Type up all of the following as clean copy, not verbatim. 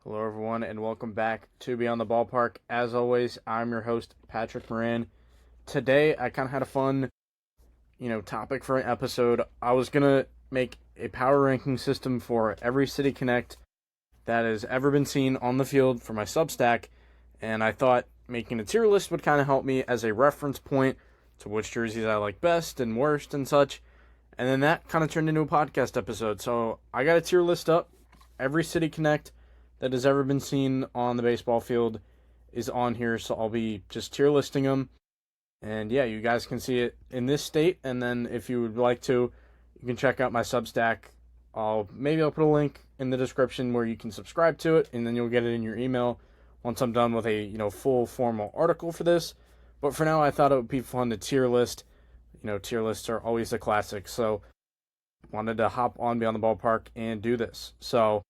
Hello, everyone, and welcome back to Beyond the Ballpark. As always, I'm your host, Patrick Moran. Today, I kind of had a fun, topic for an episode. I was going to make a power ranking system for every City Connect that has ever been seen on the field for my Substack, and I thought making a tier list would kind of help me as a reference point to which jerseys I like best and worst and such. And then that kind of turned into a podcast episode. So I got a tier list up. Every City Connect that has ever been seen on the baseball field is on here, so I'll be just tier listing them. And yeah, you guys can see it in this state, and then if you would like to, you can check out my Substack. I'll put a link in the description where you can subscribe to it, and then you'll get it in your email once I'm done with a full formal article for this. But for now, I thought it would be fun to tier list. Tier lists are always a classic, so wanted to hop on Beyond the Ballpark and do this. So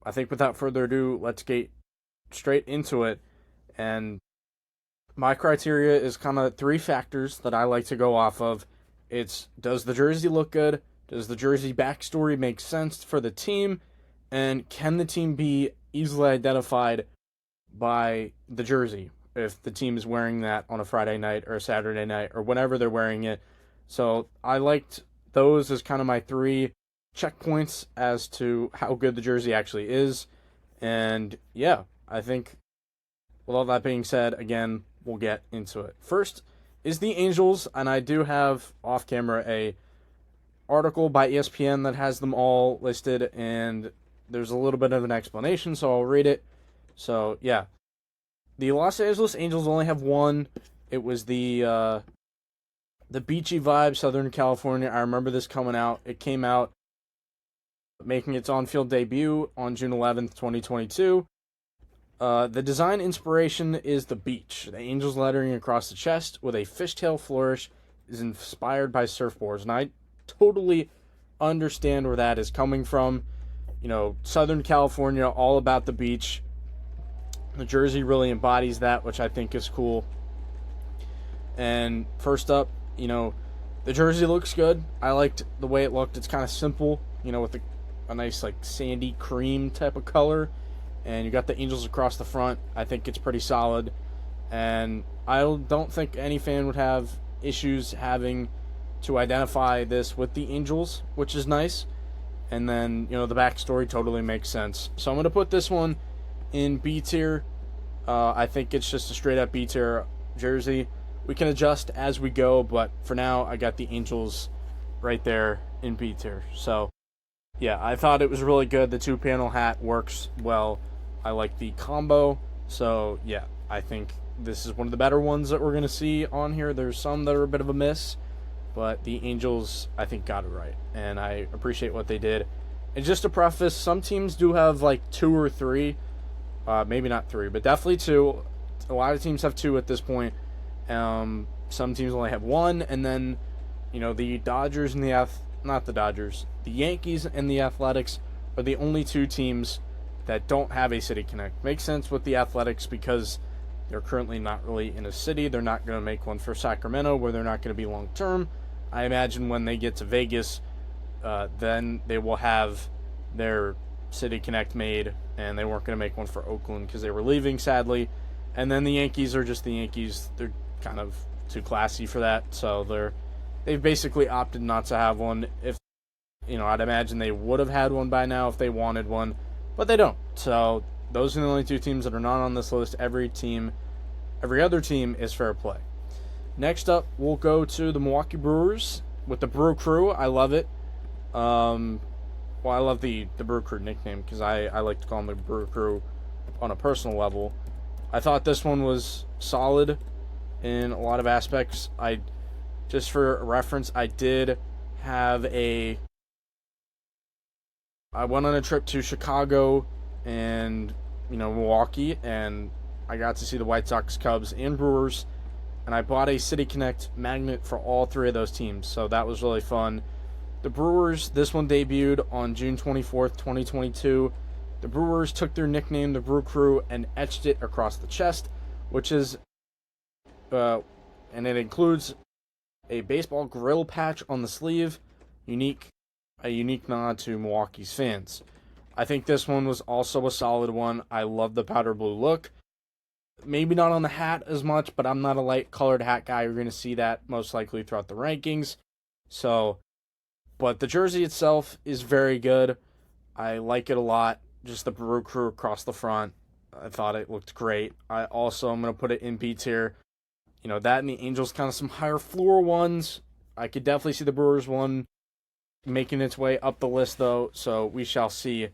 I think without further ado, let's get straight into it. And my criteria is kind of three factors that I like to go off of. It's, does the jersey look good? Does the jersey backstory make sense for the team? And can the team be easily identified by the jersey if the team is wearing that on a Friday night or a Saturday night or whenever they're wearing it? So I liked those as kind of my three checkpoints as to how good the jersey actually is. And yeah, I think with all that being said, again, we'll get into it. First is the Angels, and I do have off camera a article by ESPN that has them all listed, and there's a little bit of an explanation, so I'll read it. So yeah, the Los Angeles Angels only have one. It was the beachy vibe, Southern California. I remember this coming out. It came out making its on-field debut on June 11th, 2022. The design inspiration is the beach. The Angels lettering across the chest with a fishtail flourish is inspired by surfboards, and I totally understand where that is coming from. Southern California, all about the beach. The jersey really embodies that, which I think is cool. And first up, the jersey looks good. I liked the way it looked. It's kind of simple, with a nice sandy cream type of color, and you got the Angels across the front. I think it's pretty solid, and I don't think any fan would have issues having to identify this with the Angels, which is nice. And then the backstory totally makes sense. So I'm going to put this one in B tier. I think it's just a straight up B tier jersey. We can adjust as we go, but for now I got the Angels right there in B tier. So yeah, I thought it was really good. The 2-panel hat works well. I like the combo. So, yeah, I think this is one of the better ones that we're going to see on here. There's some that are a bit of a miss, but the Angels, I think, got it right. And I appreciate what they did. And just to preface, some teams do have, 2 or 3. Maybe not 3, but definitely 2. A lot of teams have 2 at this point. Some teams only have 1. And then, the Dodgers and the Yankees and the Athletics are the only 2 teams that don't have a City Connect. Makes sense with the Athletics because they're currently not really in a city. They're not going to make one for Sacramento where they're not going to be long term. I imagine when they get to Vegas, then they will have their City Connect made, and they weren't going to make one for Oakland because they were leaving, sadly. And then the Yankees are just the Yankees. They're kind of too classy for that, so they've basically opted not to have one. If I'd imagine they would have had one by now if they wanted one, but they don't. So those are the only 2 teams that are not on this list. Every other team is fair play. Next up, we'll go to the Milwaukee Brewers with the Brew Crew. I love it. I love the Brew Crew nickname because I like to call them the Brew Crew on a personal level. I thought this one was solid in a lot of aspects. Just for reference, I went on a trip to Chicago and, Milwaukee, and I got to see the White Sox, Cubs, and Brewers, and I bought a City Connect magnet for all 3 of those teams, so that was really fun. The Brewers, this one debuted on June 24th, 2022. The Brewers took their nickname, the Brew Crew, and etched it across the chest, which is, and it includes a baseball grill patch on the sleeve, a unique nod to Milwaukee's fans. I think this one was also a solid one. I love the powder blue look. Maybe not on the hat as much, but I'm not a light colored hat guy. You're going to see that most likely throughout the rankings. So, but the jersey itself is very good. I like it a lot. Just the Brew Crew across the front. I thought it looked great. I'm going to put it in B tier. You know, that and the Angels, kind of some higher floor ones. I could definitely see the Brewers one making its way up the list, though. So we shall see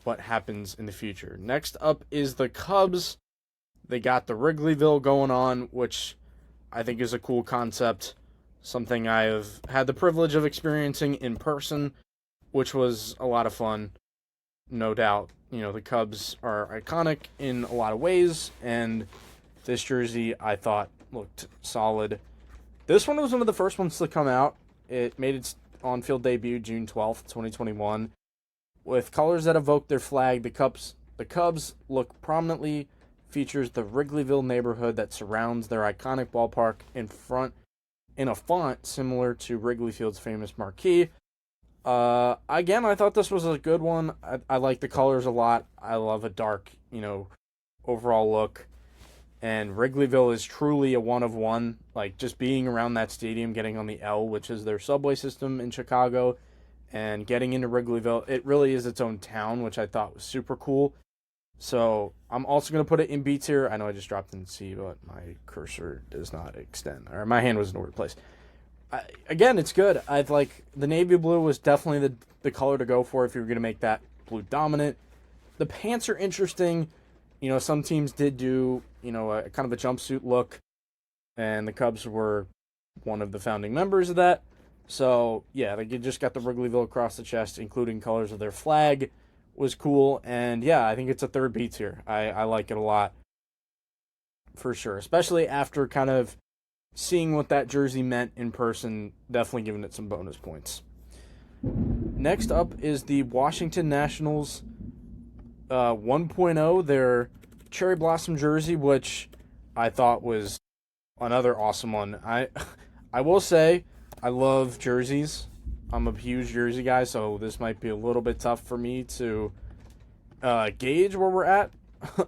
what happens in the future. Next up is the Cubs. They got the Wrigleyville going on, which I think is a cool concept. Something I have had the privilege of experiencing in person, which was a lot of fun, no doubt. You know, the Cubs are iconic in a lot of ways, and this jersey, I thought, looked solid. This one was one of the first ones to come out. It made its on-field debut June 12th, 2021. With colors that evoke their flag, the Cubs look prominently features the Wrigleyville neighborhood that surrounds their iconic ballpark in a font similar to Wrigley Field's famous marquee. Again, I thought this was a good one. I like the colors a lot. I love a dark, overall look. And Wrigleyville is truly a one of one. Like, just being around that stadium, getting on the L, which is their subway system in Chicago, and getting into Wrigleyville, it really is its own town, which I thought was super cool. So I'm also going to put it in B tier. I know I just dropped in C, but my cursor does not extend. Or my hand was in the wrong place. Again, it's good. I've like the navy blue was definitely the color to go for if you were going to make that blue dominant. The pants are interesting. You know, some teams did do, a kind of a jumpsuit look, and the Cubs were one of the founding members of that. So, yeah, they just got the Wrigleyville across the chest, including colors of their flag, was cool. And, yeah, I think it's a third B tier. I like it a lot, for sure. Especially after kind of seeing what that jersey meant in person, definitely giving it some bonus points. Next up is the Washington Nationals 1.0, their Cherry Blossom jersey, which I thought was another awesome one. I will say, I love jerseys. I'm a huge jersey guy, so this might be a little bit tough for me to gauge where we're at.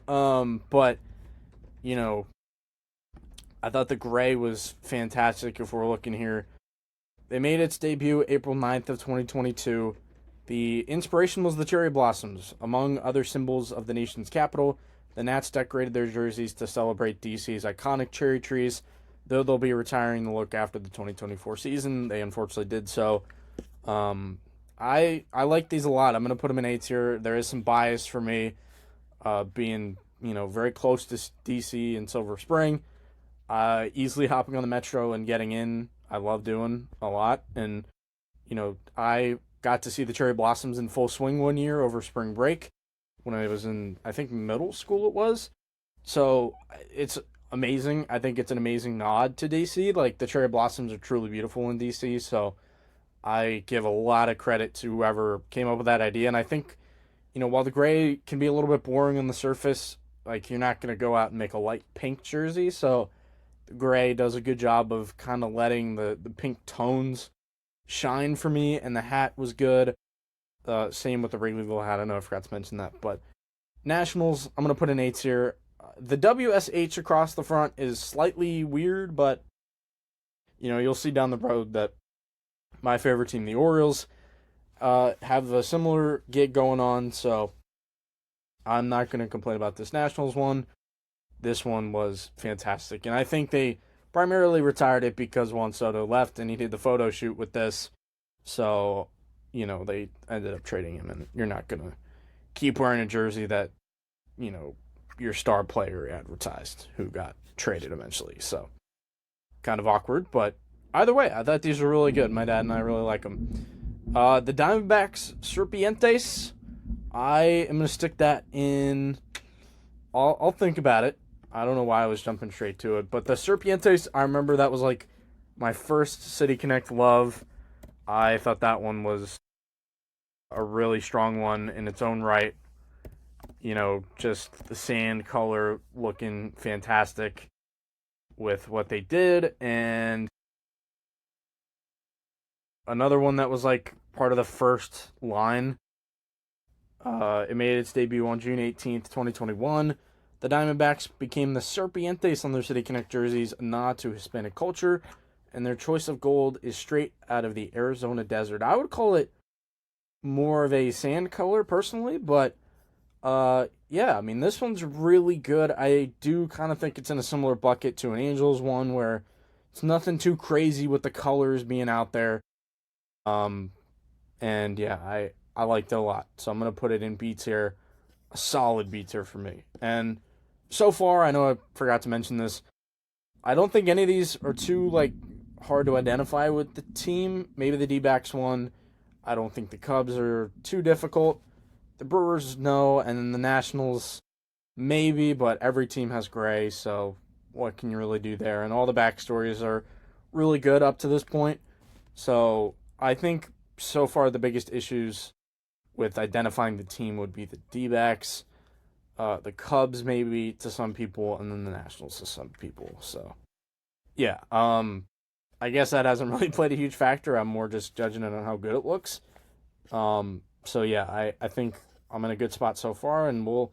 But, I thought the gray was fantastic if we're looking here. They made its debut April 9th of 2022. The inspiration was the cherry blossoms. Among other symbols of the nation's capital, the Nats decorated their jerseys to celebrate DC's iconic cherry trees. Though they'll be retiring the look after the 2024 season, they unfortunately did so. I like these a lot. I'm going to put them in A tier. There is some bias for me, being, very close to DC and Silver Spring. Easily hopping on the Metro and getting in, I love doing a lot. And, I got to see the cherry blossoms in full swing one year over spring break when I was in, I think, middle school it was. So it's amazing. I think it's an amazing nod to DC. Like, the cherry blossoms are truly beautiful in DC. So I give a lot of credit to whoever came up with that idea. And I think, while the gray can be a little bit boring on the surface, like, you're not going to go out and make a light pink jersey. So the gray does a good job of kind of letting the pink tones shine for me, and the hat was good. Same with the Wrigleyville hat. I know I forgot to mention that. But Nationals, I'm going to put an A tier. The WSH across the front is slightly weird, but, you'll see down the road that my favorite team, the Orioles, have a similar gig going on, so I'm not going to complain about this Nationals one. This one was fantastic, and I think they primarily retired it because Juan Soto left and he did the photo shoot with this. So, they ended up trading him, and you're not going to keep wearing a jersey that, your star player advertised who got traded eventually. So, kind of awkward, but either way, I thought these were really good. My dad and I really like them. The Diamondbacks Serpientes, I am going to stick that in. I'll think about it. I don't know why I was jumping straight to it, but the Serpientes, I remember that was like my first City Connect love. I thought that one was a really strong one in its own right. Just the sand color looking fantastic with what they did. And another one that was like part of the first line It made its debut on June 18th, 2021. The Diamondbacks became the Serpientes on their City Connect jerseys, a nod to Hispanic culture, and their choice of gold is straight out of the Arizona desert. I would call it more of a sand color personally, but yeah, I mean, this one's really good. I do kind of think it's in a similar bucket to an Angels one where it's nothing too crazy with the colors being out there. Um, and yeah, I liked it a lot. So I'm going to put it in B tier, a solid B tier for me. And so far, I know I forgot to mention this. I don't think any of these are too, like, hard to identify with the team. Maybe the D-backs one. I don't think the Cubs are too difficult. The Brewers, no. And then the Nationals, maybe, but every team has gray, so what can you really do there? And all the backstories are really good up to this point. So I think so far the biggest issues with identifying the team would be the D-backs, the Cubs maybe to some people, and then the Nationals to some people. So yeah, I guess that hasn't really played a huge factor. I'm more just judging it on how good it looks. So yeah, I think I'm in a good spot so far, and we'll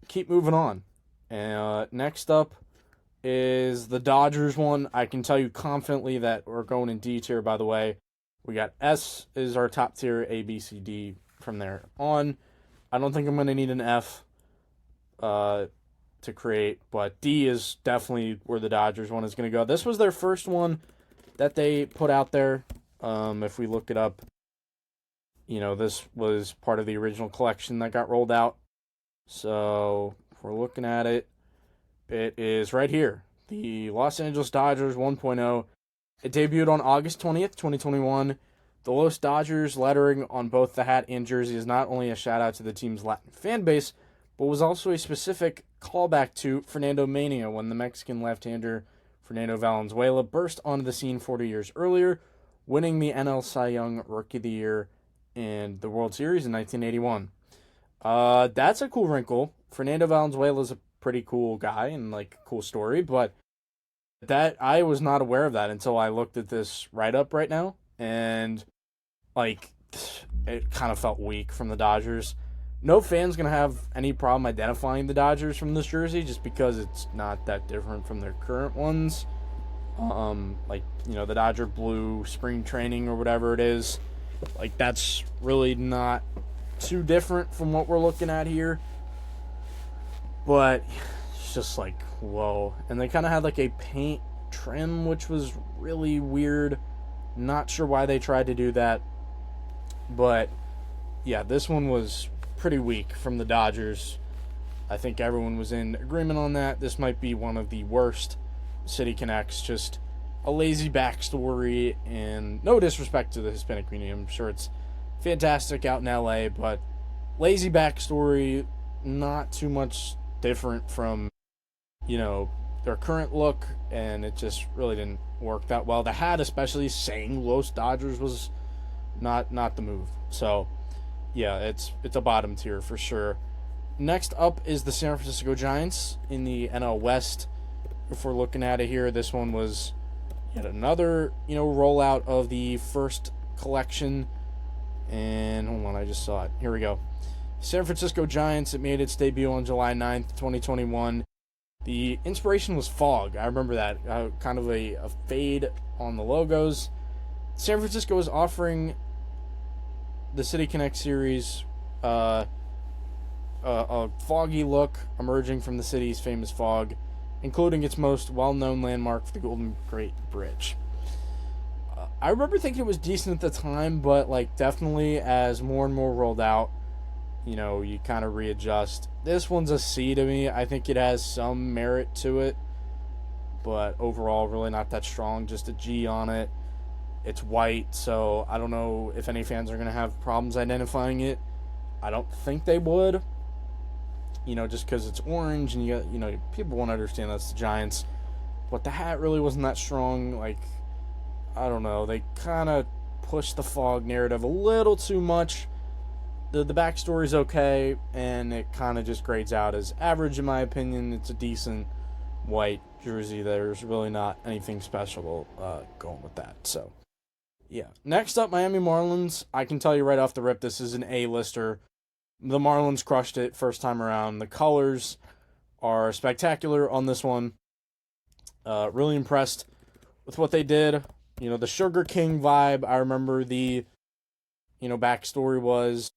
keep moving on. Next up is the Dodgers one. I can tell you confidently that we're going in D tier, by the way. We got S is our top tier, A, B, C, D from there on. I don't think I'm going to need an F to create, but D is definitely where the Dodgers one is going to go. This was their first one that they put out there. If we look it up, this was part of the original collection that got rolled out. So if we're looking at it, it is right here. The Los Angeles Dodgers 1.0. It debuted on August 20th, 2021. The Los Dodgers lettering on both the hat and jersey is not only a shout out to the team's Latin fan base, but was also a specific callback to Fernando Mania when the Mexican left-hander Fernando Valenzuela burst onto the scene 40 years earlier, winning the NL Cy Young Rookie of the Year and the World Series in 1981. That's a cool wrinkle. Fernando Valenzuela is a pretty cool guy and like cool story, but that I was not aware of that until I looked at this write-up right now, and like it kind of felt weak from the Dodgers. No fan's gonna have any problem identifying the Dodgers from this jersey just because it's not that different from their current ones. The Dodger blue spring training or whatever it is, like that's really not too different from what we're looking at here. But it's just like, whoa. And they kind of had like a paint trim, which was really weird. Not sure why they tried to do that. But yeah, this one was pretty weak from the Dodgers. I think everyone was in agreement on that. This might be one of the worst City Connects. Just a lazy backstory, and no disrespect to the Hispanic community. I'm sure it's fantastic out in LA, but lazy backstory, not too much different from, their current look, and it just really didn't work that well. The hat, especially saying Los Dodgers, was not the move. So, yeah, it's a bottom tier for sure. Next up is the San Francisco Giants in the NL West. If we're looking at it here, this one was yet another, rollout of the first collection. And hold on, I just saw it. Here we go. San Francisco Giants, it made its debut on July 9th, 2021. The inspiration was fog. I remember that. Kind of a fade on the logos. San Francisco is offering the City Connect series a foggy look emerging from the city's famous fog, including its most well-known landmark, the Golden Gate Bridge. I remember thinking it was decent at the time, but definitely as more and more rolled out, you kind of readjust. This one's a C to me. I think it has some merit to it, but overall really not that strong. Just a G on it. It's white, so I don't know if any fans are going to have problems identifying it. I don't think they would. Just because it's orange and people won't understand that's the Giants. But the hat really wasn't that strong. I don't know. They kind of pushed the fog narrative a little too much. The backstory's okay, and it kind of just grades out as average in my opinion. It's a decent white jersey. There's really not anything special going with that. So, yeah. Next up, Miami Marlins. I can tell you right off the rip, this is an A-lister. The Marlins crushed it first time around. The colors are spectacular on this one. Really impressed with what they did. The Sugar King vibe. I remember the, backstory was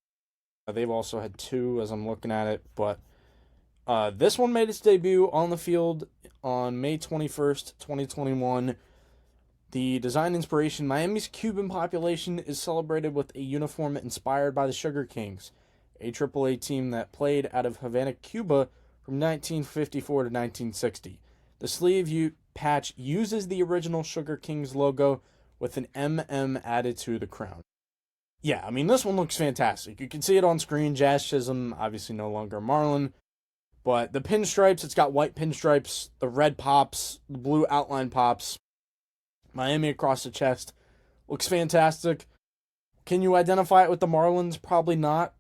they've also had two as I'm looking at it, but this one made its debut on the field on May 21st, 2021. The design inspiration, Miami's Cuban population is celebrated with a uniform inspired by the Sugar Kings, a AAA team that played out of Havana, Cuba from 1954 to 1960. The sleeve patch uses the original Sugar Kings logo with an MM added to the crown. Yeah, I mean, this one looks fantastic. You can see it on screen. Jazz Chisholm, obviously no longer Marlin. But the pinstripes, it's got white pinstripes, the red pops, the blue outline pops. Miami across the chest. Looks fantastic. Can you identify it with the Marlins? Probably not.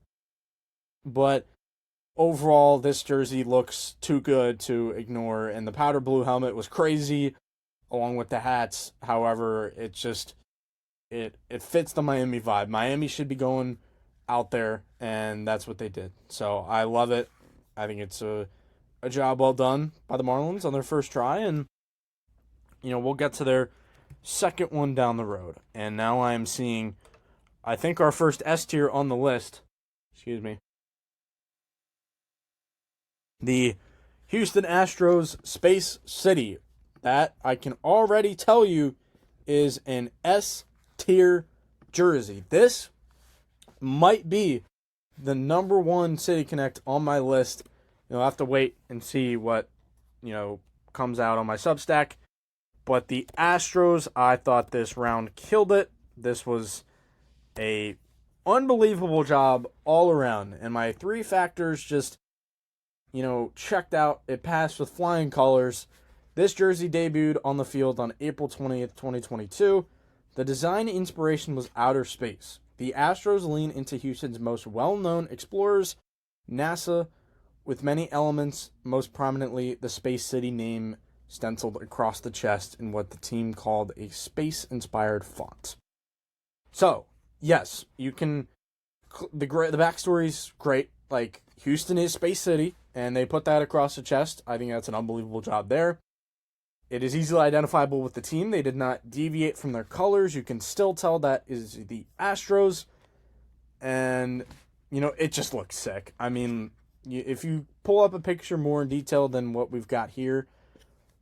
But overall, this jersey looks too good to ignore. And the powder blue helmet was crazy, along with the hats. However, it fits the Miami vibe. Miami should be going out there, and that's what they did. So I love it. I think it's a job well done by the Marlins on their first try, and we'll get to their second one down the road. And now I am seeing, I think, our first S tier on the list. Excuse me. The Houston Astros Space City. That I can already tell you is an S tier jersey. This might be the number one City Connect on my list. I'll have to wait and see what comes out on my Substack. But the Astros, I thought this round killed it. This was a unbelievable job all around, and my three factors just checked out. It passed with flying colors. This jersey debuted on the field on April 20th, 2022. The design inspiration was outer space. The Astros lean into Houston's most well-known explorers, NASA, with many elements, most prominently the Space City name stenciled across the chest in what the team called a space-inspired font. So, yes, you can... The backstory's great. Like, Houston is Space City, and they put that across the chest. I think that's an unbelievable job there. It is easily identifiable with the team. They did not deviate from their colors. You can still tell that is the Astros. And, it just looks sick. I mean, if you pull up a picture more in detail than what we've got here,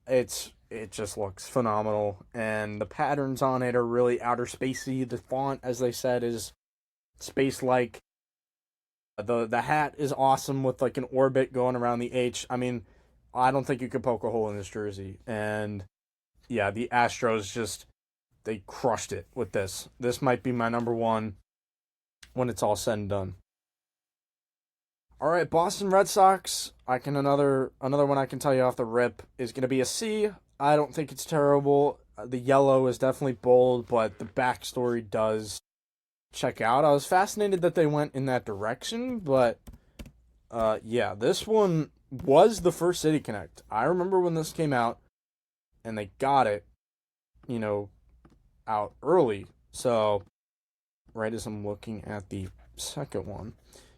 it just looks phenomenal. And the patterns on it are really outer spacey. The font, as they said, is space-like. The hat is awesome with like an orbit going around the H. I mean, I don't think you could poke a hole in this jersey. And yeah, the Astros they crushed it with this. This might be my number one when it's all said and done. All right, Boston Red Sox. Another one I can tell you off the rip is going to be a C. I don't think it's terrible. The yellow is definitely bold, but the backstory does check out. I was fascinated that they went in that direction, but yeah, this one was the first City Connect. I remember when this came out, and they got it, out early. So, right as I'm looking at the second one,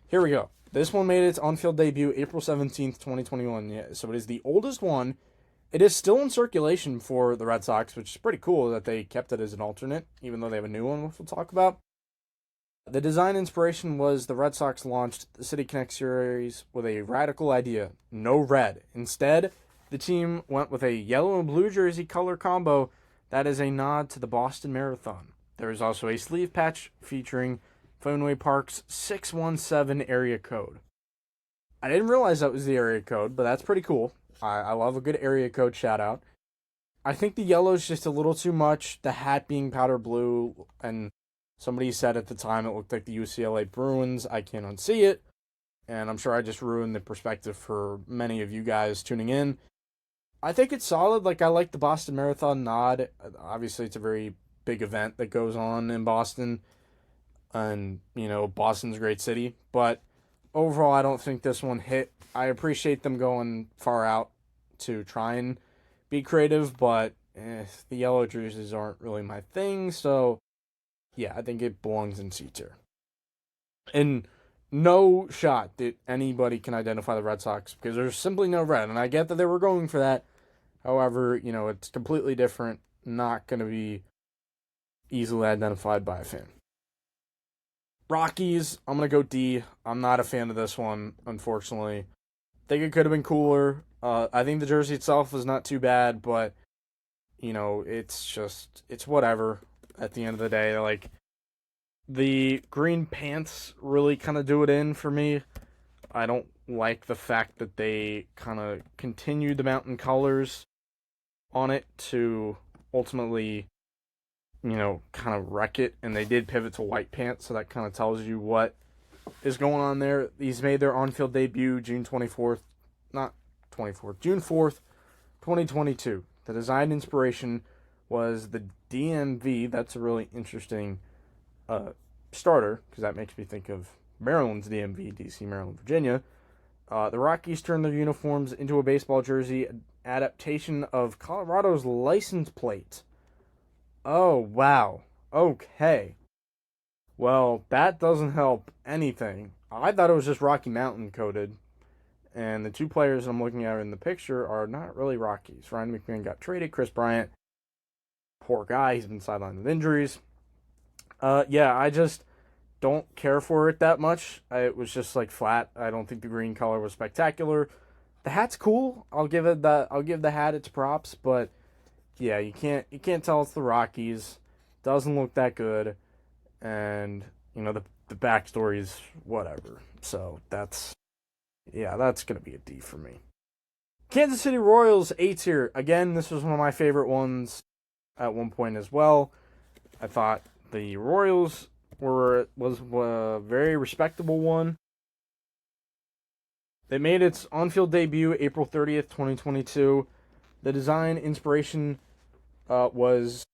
here we go. This one made its on-field debut April 17th, 2021. Yeah, so it is the oldest one. It is still in circulation for the Red Sox, which is pretty cool that they kept it as an alternate, even though they have a new one, which we'll talk about. The design inspiration was the Red Sox launched the City Connect series with a radical idea: no red. Instead, the team went with a yellow and blue jersey color combo that is a nod to the Boston Marathon. There is also a sleeve patch featuring Fenway Park's 617 area code. I didn't realize that was the area code, but that's pretty cool. I love a good area code shout out. I think the yellow is just a little too much. The hat being powder blue, and somebody said at the time it looked like the UCLA Bruins. I can't unsee it, and I'm sure I just ruined the perspective for many of you guys tuning in. I think it's solid. Like, I like the Boston Marathon nod. Obviously, it's a very big event that goes on in Boston, and, Boston's a great city, but overall, I don't think this one hit. I appreciate them going far out to try and be creative, but the yellow jerseys aren't really my thing, so yeah, I think it belongs in C tier. And no shot that anybody can identify the Red Sox because there's simply no red. And I get that they were going for that. However, it's completely different. Not going to be easily identified by a fan. Rockies, I'm going to go D. I'm not a fan of this one, unfortunately. I think it could have been cooler. I think the jersey itself is not too bad, but, it's whatever at the end of the day. Like, the green pants really kind of do it in for me. I don't like the fact that they kind of continued the mountain colors on it to ultimately, kind of wreck it. And they did pivot to white pants, so that kind of tells you what is going on there. These made their on-field debut June 4th, 2022. The design inspiration was the DMV. That's a really interesting starter, because that makes me think of Maryland's DMV, DC, Maryland, Virginia. The Rockies turned their uniforms into a baseball jersey adaptation of Colorado's license plate. Oh, wow. Okay. Well, that doesn't help anything. I thought it was just Rocky Mountain coded, and the two players I'm looking at in the picture are not really Rockies. Ryan McMahon got traded. Chris Bryant, poor guy, he's been sidelined with injuries. I just don't care for it that much. It was just like flat. I don't think the green color was spectacular. The hat's cool. I'll give the hat its props, but yeah, you can't tell it's the Rockies. Doesn't look that good, and the backstory is whatever. So that's gonna be a D for me. Kansas City Royals, A tier. Again, this was one of my favorite ones at one point as well. I thought the Royals was a very respectable one. They made its on-field debut April 30th, 2022. The design inspiration was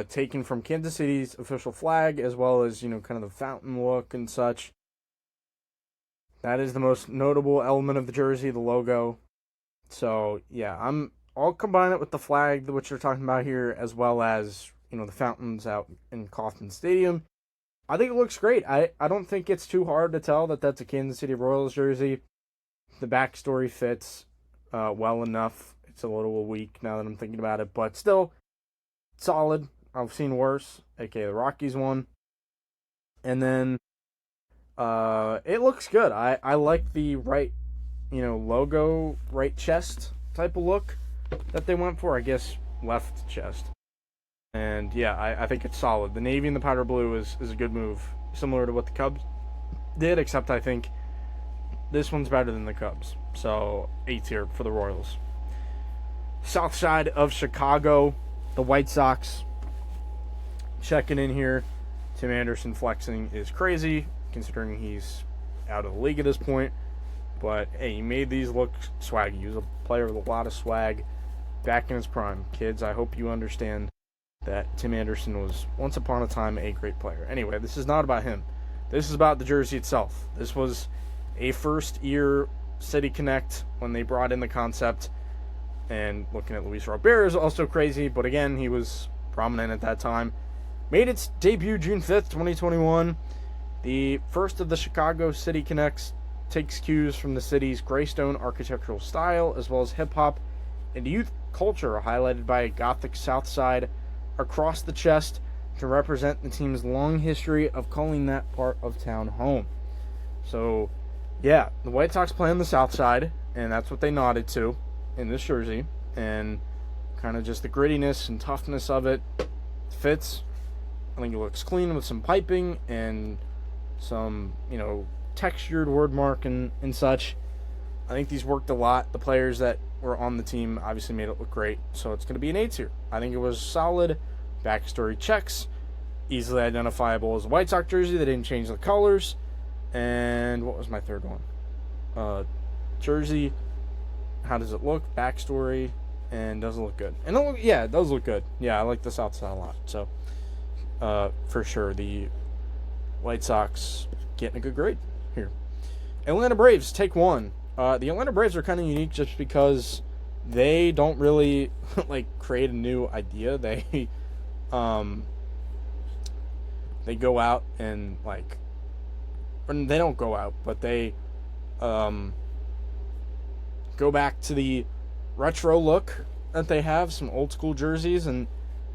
taken from Kansas City's official flag, as well as, kind of the fountain look and such. That is the most notable element of the jersey, the logo. So, yeah, I'll combine it with the flag, which they're talking about here, as well as, the fountains out in Kauffman Stadium. I think it looks great. I don't think it's too hard to tell that that's a Kansas City Royals jersey. The backstory fits well enough. It's a little weak now that I'm thinking about it, but still solid. I've seen worse, aka the Rockies one. And then it looks good. I like the right, logo, right chest type of look that they went for. I guess left chest. And yeah, I think it's solid. The navy and the powder blue is a good move, similar to what the Cubs did, except I think this one's better than the Cubs. So, A tier for the Royals. South side of Chicago, the White Sox. Checking in here. Tim Anderson flexing is crazy, considering he's out of the league at this point. But, hey, he made these look swaggy. He was a player with a lot of swag back in his prime. Kids, I hope you understand that Tim Anderson was once upon a time a great player. Anyway, this is not about him. This is about the jersey itself. This was a first-year City Connect when they brought in the concept. And looking at Luis Robert is also crazy, but again, he was prominent at that time. Made its debut June 5th, 2021. The first of the Chicago City Connects takes cues from the city's Greystone architectural style, as well as hip-hop and youth culture, highlighted by a Gothic South Side across the chest to represent the team's long history of calling that part of town home. So, yeah, the White Sox play on the South Side, and that's what they nodded to in this jersey, and kind of just the grittiness and toughness of it fits. I think it looks clean with some piping and some, textured word mark and such. I think these worked a lot. The players that were on the team obviously made it look great, so it's going to be an A tier. I think it was solid. Backstory checks, easily identifiable as a White Sox jersey. They didn't change the colors. And what was my third one? Jersey, how does it look? Backstory, and does it look good? And it does look good. Yeah, I like the South Side a lot. So, for sure, the White Sox getting a good grade here. Atlanta Braves, take one. The Atlanta Braves are kind of unique just because they don't really create a new idea. They go out and they don't go out, but they go back to the retro look that they have, some old school jerseys, and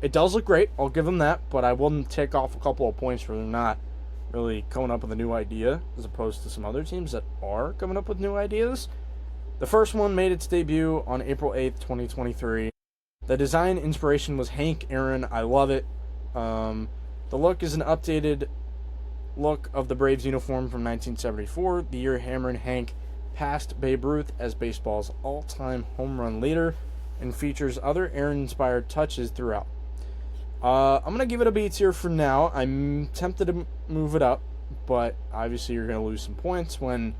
it does look great. I'll give them that, but I wouldn't take off a couple of points for them not really coming up with a new idea, as opposed to some other teams that are coming up with new ideas. The first one made its debut on April 8th, 2023. The design inspiration was Hank Aaron. I love it. The look is an updated look of the Braves uniform from 1974, the year Hammer and Hank passed Babe Ruth as baseball's all-time home run leader, and features other Aaron-inspired touches throughout. I'm going to give it a B tier for now. I'm tempted to move it up, but obviously you're going to lose some points when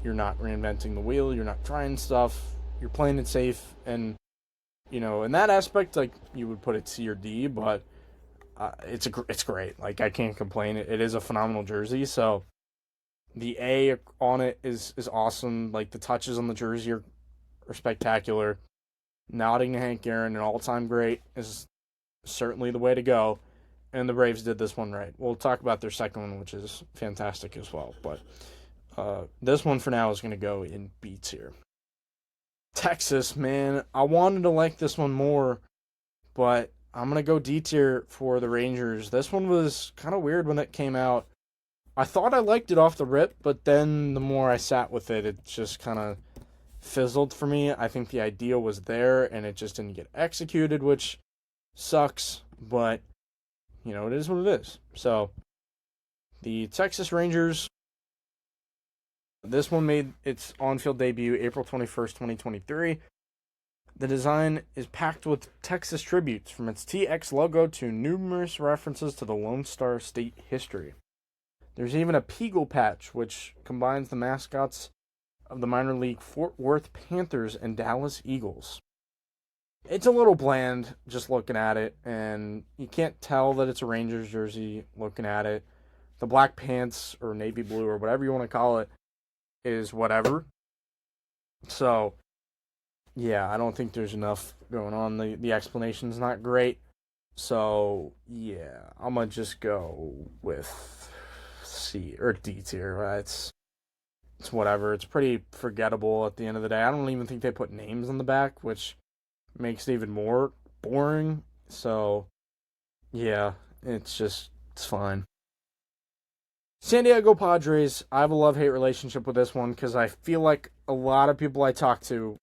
you're not reinventing the wheel, you're not trying stuff, you're playing it safe, and, in that aspect, like, you would put it C or D, but it's great. Like, I can't complain. It is a phenomenal jersey, so the A on it is awesome. Like, the touches on the jersey are spectacular. Nodding to Hank Aaron, an all-time great, is certainly the way to go, and the Braves did this one right. We'll talk about their second one, which is fantastic as well, but this one for now is going to go in B tier. Texas, man, I wanted to like this one more, but I'm going to go D tier for the Rangers. This one was kind of weird when it came out. I thought I liked it off the rip, but then the more I sat with it, it just kind of fizzled for me. I think the idea was there, and it just didn't get executed, which sucks, but, it is what it is. So, the Texas Rangers, this one made its on-field debut April 21st, 2023. The design is packed with Texas tributes, from its TX logo to numerous references to the Lone Star State history. There's even a Peagle patch, which combines the mascots of the minor league Fort Worth Panthers and Dallas Eagles. It's a little bland just looking at it, and you can't tell that it's a Rangers jersey looking at it. The black pants, or navy blue, or whatever you want to call it, is whatever. So, yeah, I don't think there's enough going on. The explanation's not great. So, yeah, I'm going to just go with C or D tier. Right? It's whatever. It's pretty forgettable at the end of the day. I don't even think they put names on the back, which makes it even more boring. So, yeah, it's fine. San Diego Padres, I have a love-hate relationship with this one because I feel like a lot of people I talk to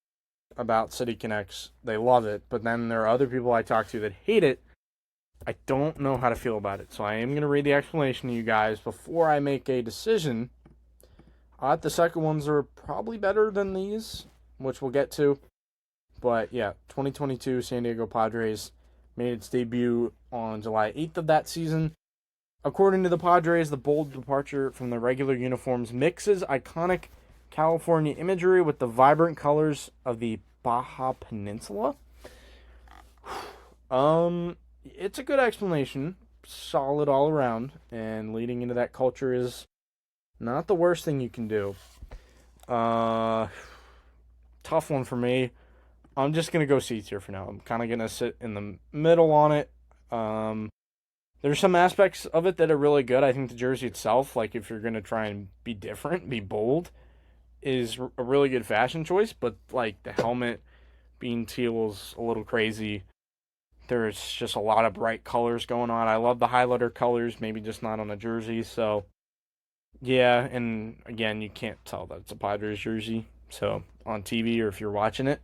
about City Connects, they love it, but then there are other people I talk to that hate it. I don't know how to feel about it, so I am going to read the explanation to you guys before I make a decision. The second ones are probably better than these, which we'll get to. But yeah, 2022 San Diego Padres made its debut on July 8th of that season. According to the Padres, the bold departure from the regular uniforms mixes iconic California imagery with the vibrant colors of the Baja Peninsula. It's a good explanation. Solid all around. And leading into that culture is not the worst thing you can do. Tough one for me. I'm just going to go C tier for now. I'm kind of going to sit in the middle on it. There's some aspects of it that are really good. I think the jersey itself, like if you're going to try and be different, be bold, is a really good fashion choice. But like the helmet being teal is a little crazy. There's just a lot of bright colors going on. I love the highlighter colors, maybe just not on the jersey. So, yeah, and again, you can't tell that it's a Padres jersey. So, on TV or if you're watching it.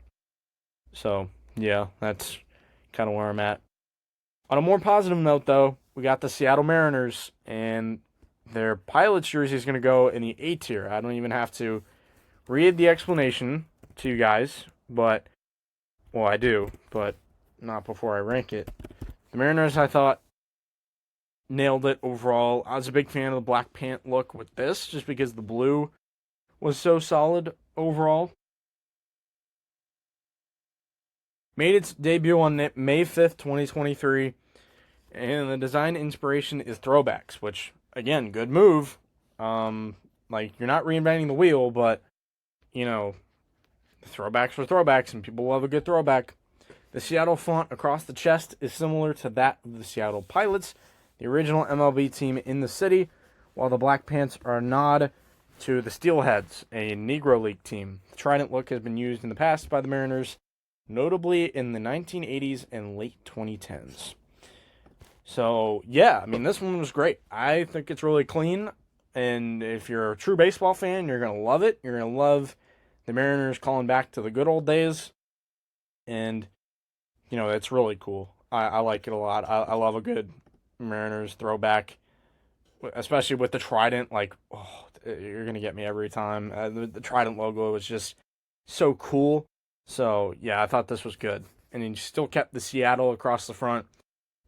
So, yeah, that's kind of where I'm at. On a more positive note, though, we got the Seattle Mariners, and their Pilots jersey is going to go in the A tier. I don't even have to read the explanation to you guys, but, well, I do, but not before I rank it. The Mariners, I thought, nailed it overall. I was a big fan of the black pant look with this, just because the blue was so solid overall. Made its debut on May 5th, 2023, and the design inspiration is throwbacks, which, again, good move. Like, you're not reinventing the wheel, but, you know, throwbacks were throwbacks, and people love a good throwback. The Seattle font across the chest is similar to that of the Seattle Pilots, the original MLB team in the city, while the black pants are a nod to the Steelheads, a Negro League team. The trident look has been used in the past by the Mariners, notably in the 1980s and late 2010s. So, yeah, I mean, this one was great. I think it's really clean, and if you're a true baseball fan, you're going to love it. You're going to love the Mariners calling back to the good old days, and, you know, it's really cool. I like it a lot. I love a good Mariners throwback, especially with the trident. Like, oh, you're going to get me every time. The trident logo was just so cool. So, yeah, I thought this was good. And you still kept the Seattle across the front.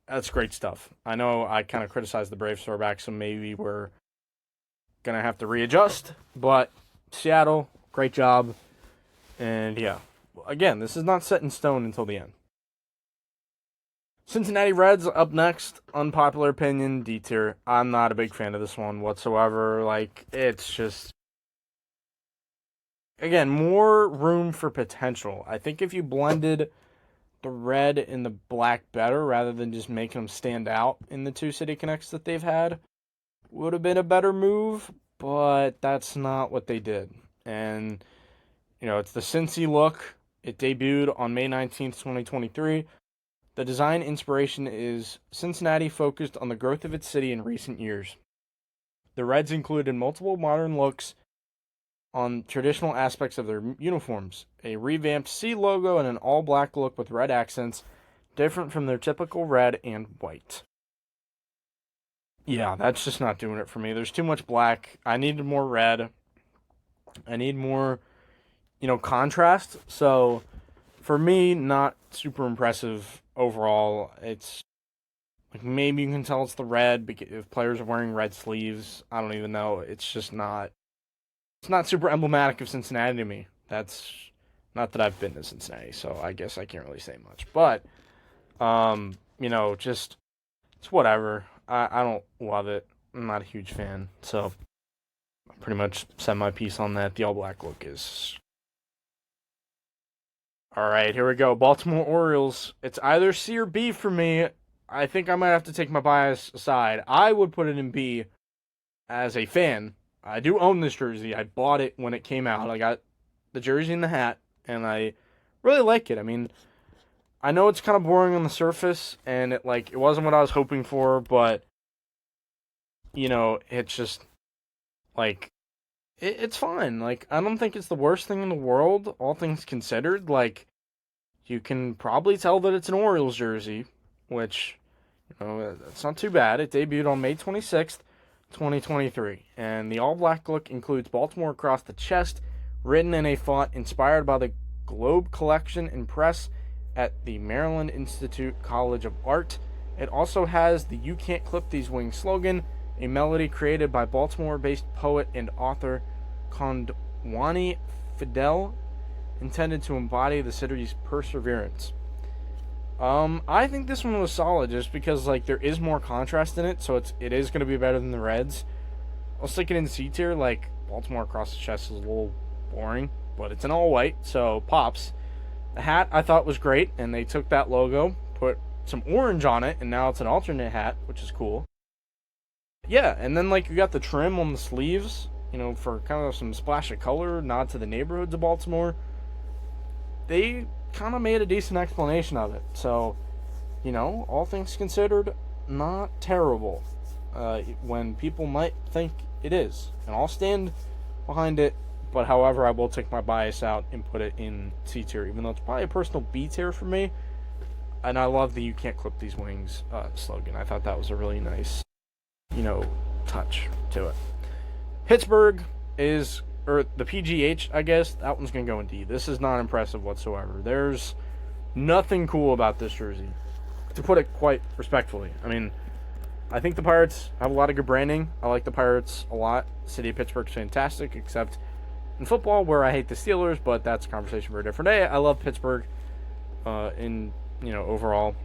That's great stuff. I know I kind of criticized the Braves throwback, so maybe we're going to have to readjust. But Seattle, great job. And, yeah, again, this is not set in stone until the end. Cincinnati Reds up next. Unpopular opinion, D tier. I'm not a big fan of this one whatsoever. Like, it's just, again, more room for potential. I think if you blended the red and the black better rather than just making them stand out in the two City Connects that they've had, would have been a better move, but that's not what they did. And, you know, it's the Cincy look. It debuted on May 19th, 2023. The design inspiration is Cincinnati focused on the growth of its city in recent years. The Reds included multiple modern looks on traditional aspects of their uniforms, a revamped C logo and an all-black look with red accents, different from their typical red and white. Yeah, that's just not doing it for me. There's too much black. I needed more red. I need more, contrast. So, for me, not super impressive overall. It's like maybe you can tell it's the red because if players are wearing red sleeves. I don't even know. It's just not. It's not super emblematic of Cincinnati to me. That's not that I've been to Cincinnati, so I guess I can't really say much. But, just it's whatever. I don't love it. I'm not a huge fan, so I pretty much said my piece on that. The all-black look is. All right, here we go. Baltimore Orioles. It's either C or B for me. I think I might have to take my bias aside. I would put it in B as a fan. I do own this jersey. I bought it when it came out. I got the jersey and the hat, and I really like it. I mean, I know it's kind of boring on the surface, and it wasn't what I was hoping for, but, it's just, it's fine. I don't think it's the worst thing in the world, all things considered. You can probably tell that it's an Orioles jersey, which, it's not too bad. It debuted on May 26th, 2023, and the all-black look includes Baltimore across the chest, written in a font inspired by the Globe Collection and Press at the Maryland Institute College of Art. It also has the "You Can't Clip These Wings" slogan, a melody created by Baltimore-based poet and author Kondwani Fidel, intended to embody the city's perseverance. I think this one was solid just because there is more contrast in it, so it is going to be better than the Reds. I'll stick it in C tier. Baltimore across the chest is a little boring, but it's an all white, so pops. The hat I thought was great, and they took that logo, put some orange on it, and now it's an alternate hat, which is cool. Yeah, and then you got the trim on the sleeves, for kind of some splash of color, nod to the neighborhoods of Baltimore. They kind of made a decent explanation of it. So, all things considered, not terrible. When people might think it is. And I'll stand behind it, but however, I will take my bias out and put it in C tier, even though it's probably a personal B tier for me. And I love the "You Can't Clip These Wings" slogan. I thought that was a really nice, touch to it. Pittsburgh is, or the PGH, I guess, that one's going to go in D. This is not impressive whatsoever. There's nothing cool about this jersey, to put it quite respectfully. I mean, I think the Pirates have a lot of good branding. I like the Pirates a lot. The city of Pittsburgh's fantastic, except in football, where I hate the Steelers, but that's a conversation for a different day. I love Pittsburgh overall.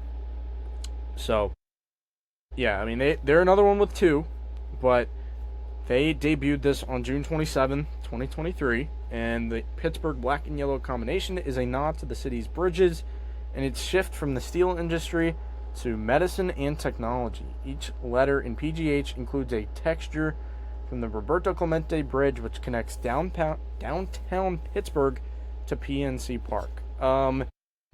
So, yeah, I mean, they're another one with two, but they debuted this on June 27, 2023, and the Pittsburgh black and yellow combination is a nod to the city's bridges and its shift from the steel industry to medicine and technology. Each letter in PGH includes a texture from the Roberto Clemente Bridge, which connects downtown Pittsburgh to PNC Park.